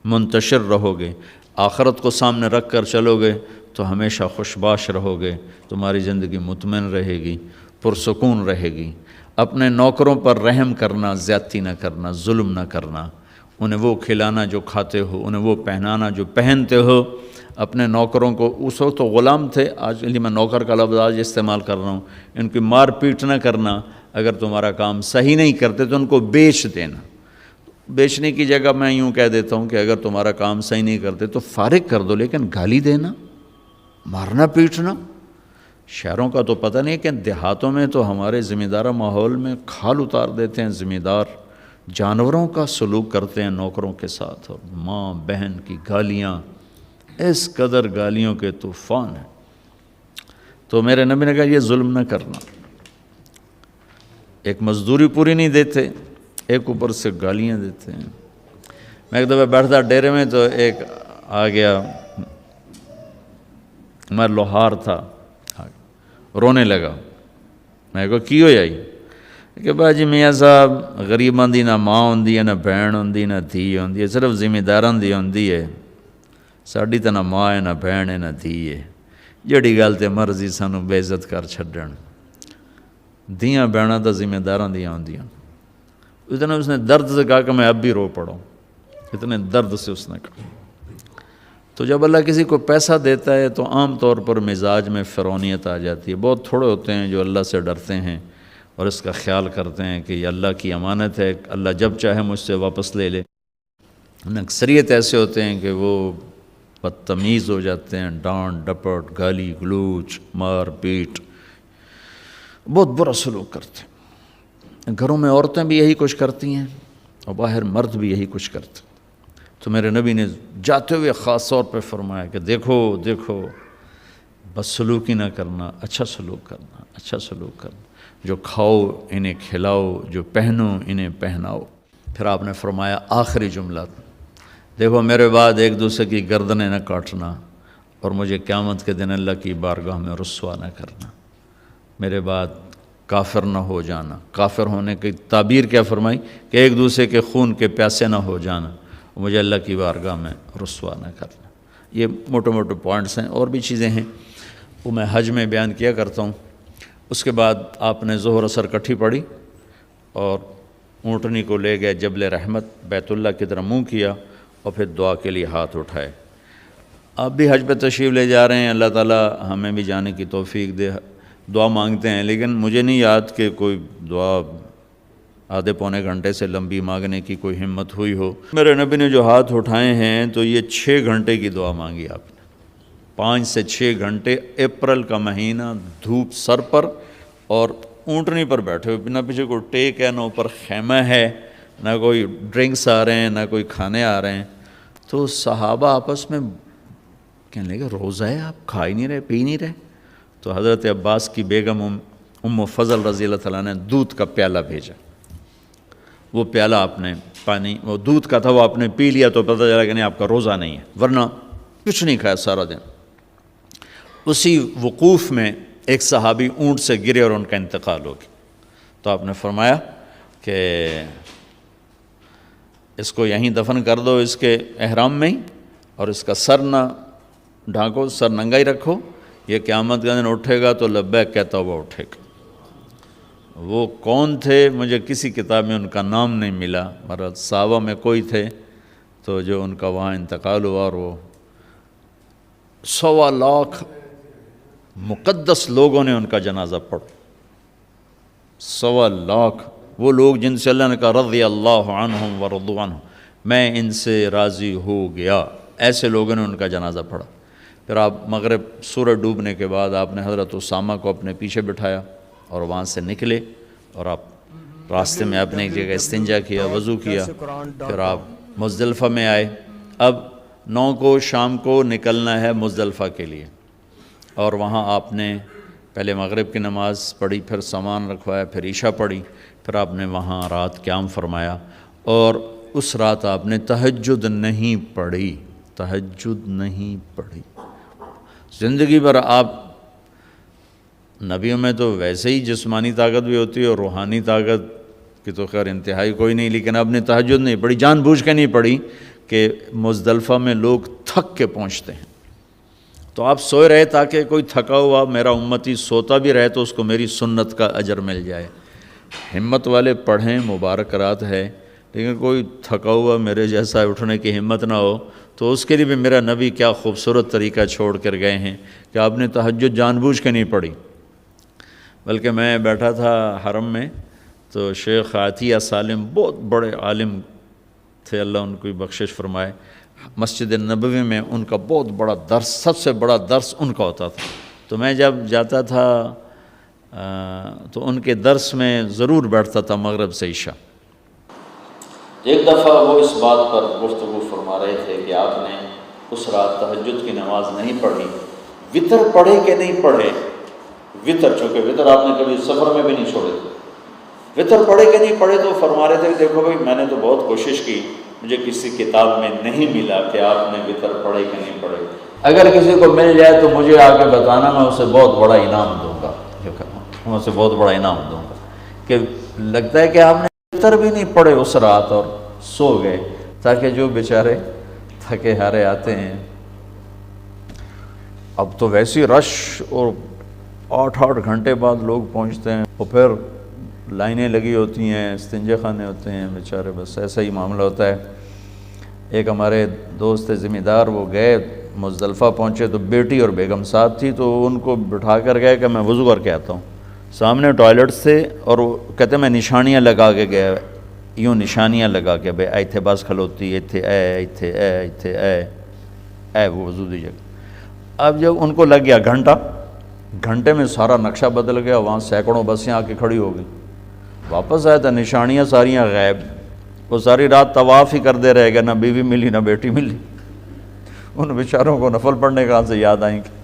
Speaker 1: منتشر رہو گے، آخرت کو سامنے رکھ کر چلو گے تو ہمیشہ خوشباش رہو گے، تمہاری زندگی مطمئن رہے گی، پرسکون رہے گی۔ اپنے نوکروں پر رحم کرنا، زیادتی نہ کرنا، ظلم نہ کرنا، انہیں وہ کھلانا جو کھاتے ہو، انہیں وہ پہنانا جو پہنتے ہو۔ اپنے نوکروں کو، اس وقت تو غلام تھے، آج میں نوکر کا لفظ آج استعمال کر رہا ہوں، ان کی مار پیٹ نہ کرنا، اگر تمہارا کام صحیح نہیں کرتے تو ان کو بیچ دینا۔ بیچنے کی جگہ میں یوں کہہ دیتا ہوں کہ اگر تمہارا کام صحیح نہیں کرتے تو فارغ کر دو، لیکن گالی دینا، مارنا پیٹنا، شہروں کا تو پتہ نہیں کہ دیہاتوں میں تو ہمارے ذمہ دارہ ماحول میں کھال اتار دیتے ہیں، ذمہ دار جانوروں کا سلوک کرتے ہیں نوکروں کے ساتھ، اور ماں بہن کی گالیاں، اس قدر گالیوں کے طوفان ہیں۔ تو میرے نبی نے کہا یہ ظلم نہ کرنا۔ ایک مزدوری پوری نہیں دیتے، ایک اوپر سے گالیاں دیتے ہیں۔ میں ایک دفعہ بیٹھتا ڈیرے میں تو ایک آ گیا، میں لوہار تھا، رونے لگا۔ میں کہا کی ہو جائی؟ کہ باجی میاں صاحب غریباں دی نہ ماں ہوندی ہے، نہ بہن ہوندی، نہ دھی ہوندی ہے، صرف ذمہ داراں دی ہوندی ہے، ساڈی تے نہ ماں ہے، نہ بہن ہے، نہ دھی ہے، جڑی گل تے مرضی سانوں بے عزت کر چھڈن، دھیاں بہناں تا ذمہ داراں دیاں ہوندیاں۔ اتنا اس نے درد سے کہا کہ میں اب بھی رو پڑا ہوں، اتنے درد سے اس نے کہا۔ تو جب اللہ کسی کو پیسہ دیتا ہے تو عام طور پر مزاج میں فرونیت آ جاتی ہے۔ بہت تھوڑے ہوتے ہیں جو اللہ سے ڈرتے ہیں اور اس کا خیال کرتے ہیں کہ یہ اللہ کی امانت ہے، اللہ جب چاہے مجھ سے واپس لے لے۔ اکثریت ایسے ہوتے ہیں کہ وہ بدتمیز ہو جاتے ہیں، ڈانٹ ڈپٹ، گالی گلوچ، مار پیٹ، بہت برا سلوک کرتے ہیں۔ گھروں میں عورتیں بھی یہی کچھ کرتی ہیں اور باہر مرد بھی یہی کچھ کرتے ہیں۔ تو میرے نبی نے جاتے ہوئے خاص طور پہ فرمایا کہ دیکھو دیکھو، بس سلوکی نہ کرنا، اچھا سلوک کرنا، اچھا سلوک کرنا، جو کھاؤ انہیں کھلاؤ، جو پہنو انہیں پہناؤ۔ پھر آپ نے فرمایا آخری جملہ، دیکھو میرے بعد ایک دوسرے کی گردنیں نہ کاٹنا اور مجھے قیامت کے دن اللہ کی بارگاہ میں رسوا نہ کرنا، میرے بعد کافر نہ ہو جانا۔ کافر ہونے کی تعبیر کیا فرمائی کہ ایک دوسرے کے خون کے پیاسے نہ ہو جانا، مجھے اللہ کی بارگاہ میں رسوا نہ کرنا۔ یہ موٹے موٹے پوائنٹس ہیں، اور بھی چیزیں ہیں وہ میں حج میں بیان کیا کرتا ہوں۔ اس کے بعد آپ نے ظہر اثر کٹھی پڑھی اور اونٹنی کو لے گئے جبل رحمت، بیت اللہ کی طرف منہ کیا اور پھر دعا کے لیے ہاتھ اٹھائے۔ آپ بھی حج پہ تشریف لے جا رہے ہیں، اللہ تعالیٰ ہمیں بھی جانے کی توفیق دے۔ دعا مانگتے ہیں، لیکن مجھے نہیں یاد کہ کوئی دعا آدھے پونے گھنٹے سے لمبی مانگنے کی کوئی ہمت ہوئی ہو۔ میرے نبی نے جو ہاتھ اٹھائے ہیں تو یہ 6 گھنٹے کی دعا مانگی آپ نے، 5 سے 6 گھنٹے، اپریل کا مہینہ، دھوپ سر پر اور اونٹنی پر بیٹھے ہوئے، نہ پیچھے کوئی ٹیک ہے، نہ اوپر خیمہ ہے، نہ کوئی ڈرنکس آ رہے ہیں، نہ کوئی کھانے آ رہے ہیں۔ تو صحابہ آپس میں کہنے لگے روزہ ہے، آپ کھا ہی نہیں رہے، پی نہیں رہے؟ تو حضرت عباس کی بیگم ام فضل رضی اللہ تعالیٰ نے دودھ کا پیالہ بھیجا، وہ پیالہ آپ نے پانی، وہ دودھ کا تھا، وہ آپ نے پی لیا تو پتہ چلا کہ نہیں آپ کا روزہ نہیں ہے، ورنہ کچھ نہیں کھایا سارا دن۔ اسی وقوف میں ایک صحابی اونٹ سے گرے اور ان کا انتقال ہو گیا، تو آپ نے فرمایا کہ اس کو یہیں دفن کر دو اس کے احرام میں ہی، اور اس کا سر نہ ڈھانکو، سر ننگا ہی رکھو، یہ قیامت کا دن اٹھے گا تو لبیک کہتا ہوا اٹھے گا۔ وہ کون تھے؟ مجھے کسی کتاب میں ان کا نام نہیں ملا، مگر صحابہ میں کوئی تھے تو جو ان کا وہاں انتقال ہوا، اور وہ 1.25 لاکھ مقدس لوگوں نے ان کا جنازہ پڑھا، 1.25 لاکھ وہ لوگ جن سے اللہ نے کہا رضی اللہ عنہم ورضوا عنہ، میں ان سے راضی ہو گیا، ایسے لوگوں نے ان کا جنازہ پڑھا۔ پھر آپ مغرب سورج ڈوبنے کے بعد آپ نے حضرت اسامہ کو اپنے پیچھے بٹھایا اور وہاں سے نکلے، اور آپ راستے میں اپنے ایک جگہ استنجا کیا، وضو کیا، پھر آپ مزدلفہ میں آئے۔ اب 9 کو شام کو نکلنا ہے مزدلفہ کے لیے، اور وہاں آپ نے پہلے مغرب کی نماز پڑھی، پھر سامان رکھوایا، پھر عشاء پڑھی، پھر آپ نے وہاں رات قیام فرمایا، اور اس رات آپ نے تہجد نہیں پڑھی، تہجد نہیں پڑھی۔ زندگی بھر آپ، نبیوں میں تو ویسے ہی جسمانی طاقت بھی ہوتی ہے اور روحانی طاقت کی تو خیر انتہائی کوئی نہیں، لیکن آپ نے تہجد نہیں پڑھی، جان بوجھ کے نہیں پڑھی کہ مزدلفہ میں لوگ تھک کے پہنچتے ہیں، تو آپ سوئے رہے تاکہ کوئی تھکا ہوا میرا امتی سوتا بھی رہے تو اس کو میری سنت کا اجر مل جائے۔ ہمت والے پڑھیں، مبارک رات ہے، لیکن کوئی تھکا ہوا میرے جیسا اٹھنے کی ہمت نہ ہو تو اس کے لیے بھی میرا نبی کیا خوبصورت طریقہ چھوڑ کر گئے ہیں کہ آپ نے تہجد جان بوجھ کے نہیں پڑھی۔ بلکہ میں بیٹھا تھا حرم میں تو شیخ عطیہ سالم بہت بڑے عالم تھے، اللہ ان کو بخشش فرمائے، مسجد نبوی میں ان کا بہت بڑا درس، سب سے بڑا درس ان کا ہوتا تھا، تو میں جب جاتا تھا تو ان کے درس میں ضرور بیٹھتا تھا مغرب سے عشاء۔ ایک دفعہ وہ اس بات پر گفتگو فرما رہے تھے کہ آپ نے اس رات تہجد کی نماز نہیں پڑھی، وطر پڑھے کہ نہیں پڑھے، وطر، چونکہ وطر آپ نے کبھی سفر میں بھی نہیں چھوڑے تھے، وطر پڑھے کہ نہیں پڑھے، تو فرما رہے تھے دیکھو بھائی میں نے تو بہت کوشش کی، مجھے کسی کتاب میں نہیں ملا کہ آپ نے وطر پڑھے کہ نہیں پڑھے، اگر کسی کو مل جائے تو مجھے آ کے بتانا، میں اسے بہت بڑا انعام دوں گا، میں اسے بہت بڑا انعام دوں گا، کہ لگتا ہے کہ آپ نے وطر بھی نہیں پڑھے اس رات اور سو گئے، تاکہ جو بیچارے تھکے ہارے آتے ہیں، اب تو ویسی رش، اور 8 گھنٹے بعد لوگ پہنچتے ہیں، اور پھر لائنیں لگی ہوتی ہیں، استنجے خانے ہوتے ہیں، بیچارے بس ایسا ہی معاملہ ہوتا ہے۔ ایک ہمارے دوست ذمہ دار، وہ گئے مزدلفہ پہنچے تو بیٹی اور بیگم ساتھ تھی، تو ان کو بٹھا کر گئے کہ میں وضو کر کے آتا ہوں، سامنے ٹوائلٹس تھے، اور وہ کہتے میں نشانیاں لگا کے گیا، یوں نشانیاں لگا کے بھائی ایتھے بس کھلوتی، ایتھے ایتھے ایتھے اے وہ وضو دی جگہ۔ اب جب ان کو لگ گیا گھنٹے میں سارا نقشہ بدل گیا، وہاں سینکڑوں بسیں آ کے کھڑی ہو گئی، واپس آیا تھا نشانیاں ساریاں غائب، وہ ساری رات طواف ہی کرتے رہ گئے، نہ بیوی ملی نہ بیٹی ملی، ان بیچاروں کو نفل پڑھنے کہاں سے یاد آئیں گے۔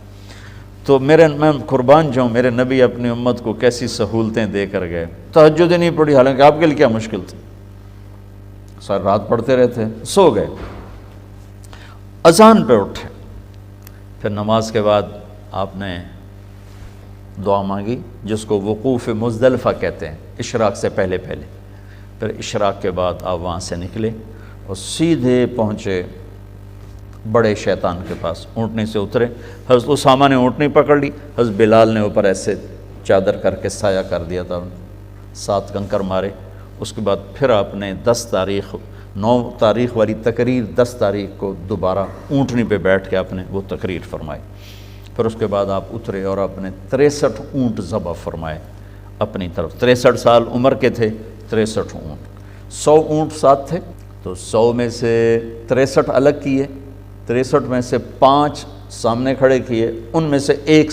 Speaker 1: تو میں قربان جاؤں، میرے نبی اپنی امت کو کیسی سہولتیں دے کر گئے، تہجد ہی نہیں پڑھی، حالانکہ آپ کے لیے کیا مشکل تھی، ساری رات پڑھتے رہتے، سو گئے، اذان پہ اٹھے، پھر نماز کے بعد آپ نے دعا مانگی جس کو وقوف مزدلفہ کہتے ہیں، اشراق سے پہلے پھر اشراق کے بعد آپ وہاں سے نکلے اور سیدھے پہنچے بڑے شیطان کے پاس، اونٹنی سے اترے، حضرت اسامہ نے اونٹنی پکڑ لی، حضرت بلال نے اوپر ایسے چادر کر کے سایہ کر دیا تھا، 7 کنکر مارے، اس کے بعد پھر آپ نے 10 تاریخ 9 تاریخ والی تقریر 10 تاریخ کو دوبارہ اونٹنی پہ بیٹھ کے آپ نے وہ تقریر فرمائی، پھر اس کے بعد آپ اترے اور آپ نے 63 اونٹ ذبح فرمائے اپنی طرف، 63 سال عمر کے تھے، 63 اونٹ، 100 اونٹ ساتھ تھے، تو 100 میں سے 63 الگ کیے، 63 میں سے 5 سامنے کھڑے کیے، ان میں سے ایک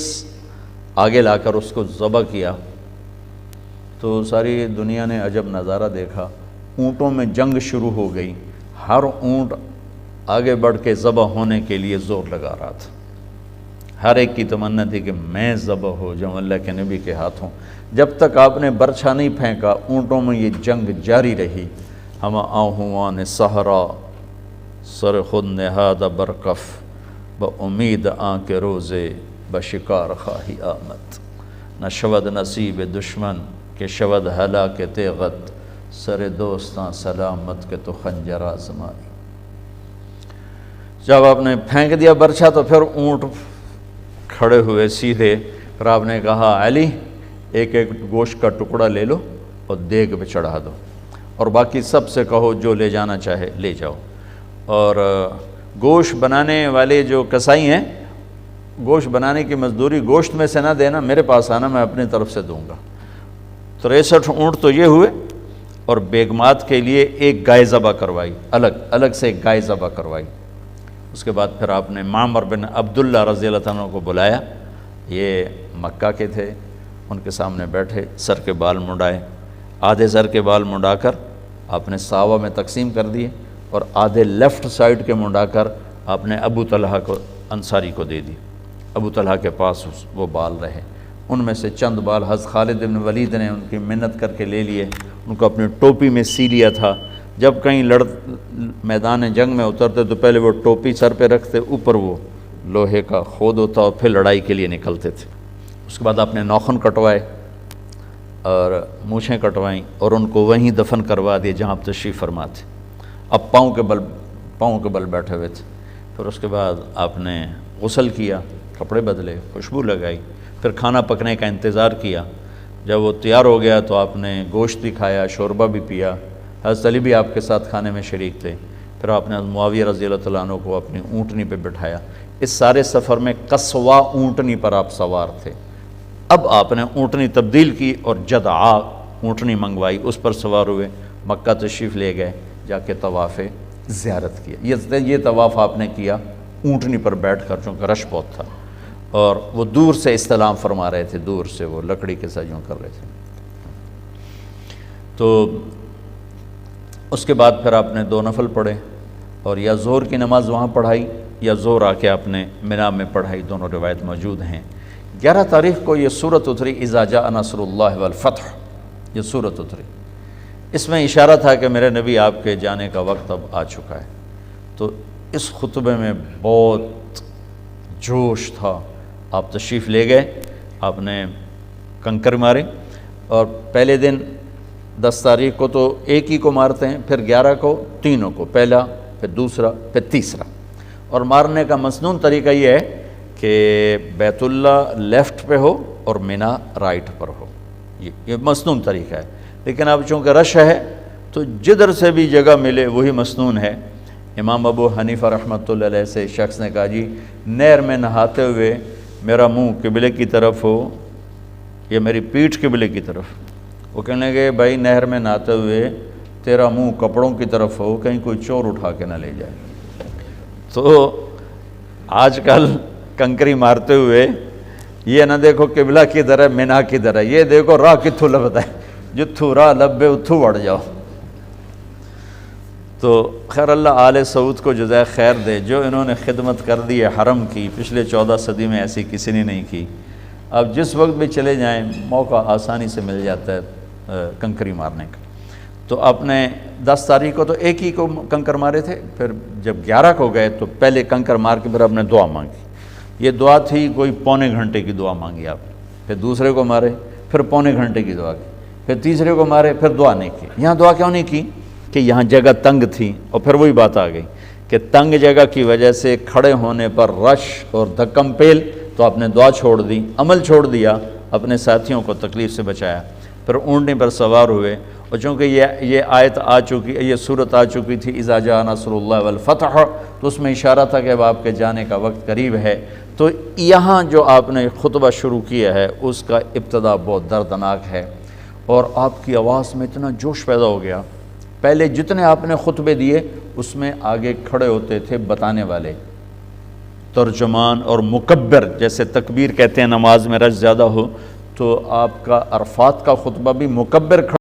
Speaker 1: آگے لا کر اس کو ذبح کیا، تو ساری دنیا نے عجب نظارہ دیکھا، اونٹوں میں جنگ شروع ہو گئی، ہر اونٹ آگے بڑھ کے ذبح ہونے کے لیے زور لگا رہا تھا، ہر ایک کی تمنا تھی کہ میں ذبح ہو جاؤں اللہ کے نبی کے ہاتھوں۔ جب تک آپ نے برچھا نہیں پھینکا اونٹوں میں یہ جنگ جاری رہی۔ ہم آہوان صحرا سر خود نہاد برکف بامید آن کے روزے بشکار خواہی آمد۔ نہ شود نصیب دشمن کہ شود ہلاک تیغت سر دوستاں سلامت کے تو خنجر آزمائی۔ جب آپ نے پھینک دیا برچھا تو پھر اونٹ کھڑے ہوئے سیدھے، پھر آپ نے کہا علی ایک ایک گوشت کا ٹکڑا لے لو اور دیگ پہ چڑھا دو، اور باقی سب سے کہو جو لے جانا چاہے لے جاؤ۔ اور گوشت بنانے والے جو کسائی ہیں، گوشت بنانے کی مزدوری گوشت میں سے نہ دینا، میرے پاس آنا، میں اپنی طرف سے دوں گا۔ 63 اونٹ تو یہ ہوئے، اور بیگمات کے لیے ایک گائے ذبح کروائی، الگ سے ایک گائے ذبح کروائی۔ اس کے بعد پھر آپ نے معمر بن عبداللہ رضی اللہ عنہ کو بلایا، یہ مکہ کے تھے، ان کے سامنے بیٹھے، سر کے بال منڈائے، آدھے سر کے بال منڈا کر آپ نے ساوا میں تقسیم کر دیے، اور آدھے لیفٹ سائڈ کے منڈا کر آپ نے ابو طلحہ کو انصاری کو دے دی۔ ابو طلحہ کے پاس وہ بال رہے، ان میں سے چند بال حضرت خالد بن ولید نے ان کی منت کر کے لے لیے، ان کو اپنی ٹوپی میں سی لیا تھا۔ جب کہیں میدان جنگ میں اترتے تو پہلے وہ ٹوپی سر پہ رکھتے، اوپر وہ لوہے کا خود ہوتا، اور پھر لڑائی کے لیے نکلتے تھے۔ اس کے بعد آپ نے ناخن کٹوائے اور مونچھیں کٹوائیں، اور ان کو وہیں دفن کروا دیے جہاں آپ تشریف فرما تھے۔ اب پاؤں کے بل بیٹھے ہوئے تھے۔ پھر اس کے بعد آپ نے غسل کیا، کپڑے بدلے، خوشبو لگائی، پھر کھانا پکنے کا انتظار کیا۔ جب وہ تیار ہو گیا تو آپ نے گوشت بھی کھایا، شوربہ بھی پیا، حضرت علی بھی آپ کے ساتھ کھانے میں شریک تھے۔ پھر آپ نے معاویہ رضی اللہ عنہ کو اپنی اونٹنی پہ بٹھایا۔ اس سارے سفر میں قصوا اونٹنی پر آپ سوار تھے۔ اب آپ نے اونٹنی تبدیل کی اور جدعا اونٹنی منگوائی، اس پر سوار ہوئے، مکہ تشریف لے گئے، جا کے طواف زیارت کیا۔ یہ طواف آپ نے کیا اونٹنی پر بیٹھ کر، چونکہ رش بہت تھا، اور وہ دور سے استلام فرما رہے تھے، دور سے وہ لکڑی کے ساتھ یوں کر رہے تھے۔ تو اس کے بعد پھر آپ نے 2 نفل پڑھے، اور یا ظہر کی نماز وہاں پڑھائی یا ظہر آ کے آپ نے مینا میں پڑھائی، دونوں روایت موجود ہیں۔ 11 تاریخ کو یہ سورت اتری، اذا جاء نصر اللہ والفتح، یہ سورت اتری۔ اس میں اشارہ تھا کہ میرے نبی آپ کے جانے کا وقت اب آ چکا ہے۔ تو اس خطبے میں بہت جوش تھا۔ آپ تشریف لے گئے، آپ نے کنکر مارے، اور پہلے دن 10 تاریخ کو تو ایک ہی کو مارتے ہیں، پھر 11 کو تینوں کو، پہلا پھر دوسرا پھر تیسرا۔ اور مارنے کا مسنون طریقہ یہ ہے کہ بیت اللہ لیفٹ پہ ہو اور مینا رائٹ پر ہو، یہ مسنون طریقہ ہے۔ لیکن اب چونکہ رش ہے تو جدھر سے بھی جگہ ملے وہی مسنون ہے۔ امام ابو حنیفہ رحمۃ اللہ علیہ سے شخص نے کہا جی نہر میں نہاتے ہوئے میرا منہ قبلے کی طرف ہو یا میری پیٹھ قبلے کی طرف؟ وہ کہنے لگے بھائی نہر میں نہاتے ہوئے تیرا منہ کپڑوں کی طرف ہو، کہیں کوئی چور اٹھا کے نہ لے جائے۔ تو آج کل کنکری مارتے ہوئے یہ نہ دیکھو قبلہ کدھر ہے مینا کدھر ہے، یہ دیکھو راہ کتھوں لبدا ہے، جتھوں راہ لبے اتھوں وڑ جاؤ۔ تو خیر اللہ آل سعود کو جزائے خیر دے، جو انہوں نے خدمت کر دی ہے حرم کی، پچھلے 14 صدی میں ایسی کسی نے نہیں کی۔ اب جس وقت بھی چلے جائیں موقع آسانی سے مل جاتا ہے کنکری مارنے کا۔ تو آپ نے 10 تاریخ کو تو ایک ہی کو کنکر مارے تھے، پھر جب 11 کو گئے تو پہلے کنکر مار کے پھر آپ نے دعا مانگی۔ یہ دعا تھی کوئی پونے گھنٹے کی دعا مانگی آپ نے، پھر دوسرے کو مارے پھر پونے گھنٹے کی دعا کی، پھر تیسرے کو مارے پھر دعا نہیں کی۔ یہاں دعا کیوں نہیں کی؟ کہ یہاں جگہ تنگ تھی، اور پھر وہی بات آ گئی کہ تنگ جگہ کی وجہ سے کھڑے ہونے پر رش اور دھکم پیل، تو آپ نے دعا چھوڑ دی، عمل چھوڑ دیا، اپنے ساتھیوں کو تکلیف سے بچایا۔ پھر اونٹنے پر سوار ہوئے، اور چونکہ یہ آیت آ چکی، یہ صورت آ چکی تھی اذا جاء نصر اللہ والفتح، تو اس میں اشارہ تھا کہ اب آپ کے جانے کا وقت قریب ہے۔ تو یہاں جو آپ نے خطبہ شروع کیا ہے اس کا ابتدا بہت دردناک ہے، اور آپ کی آواز میں اتنا جوش پیدا ہو گیا۔ پہلے جتنے آپ نے خطبے دیے اس میں آگے کھڑے ہوتے تھے بتانے والے، ترجمان اور مکبر، جیسے تکبیر کہتے ہیں نماز میں رش زیادہ ہو تو آپ کا عرفات کا خطبہ بھی مکبر کھڑا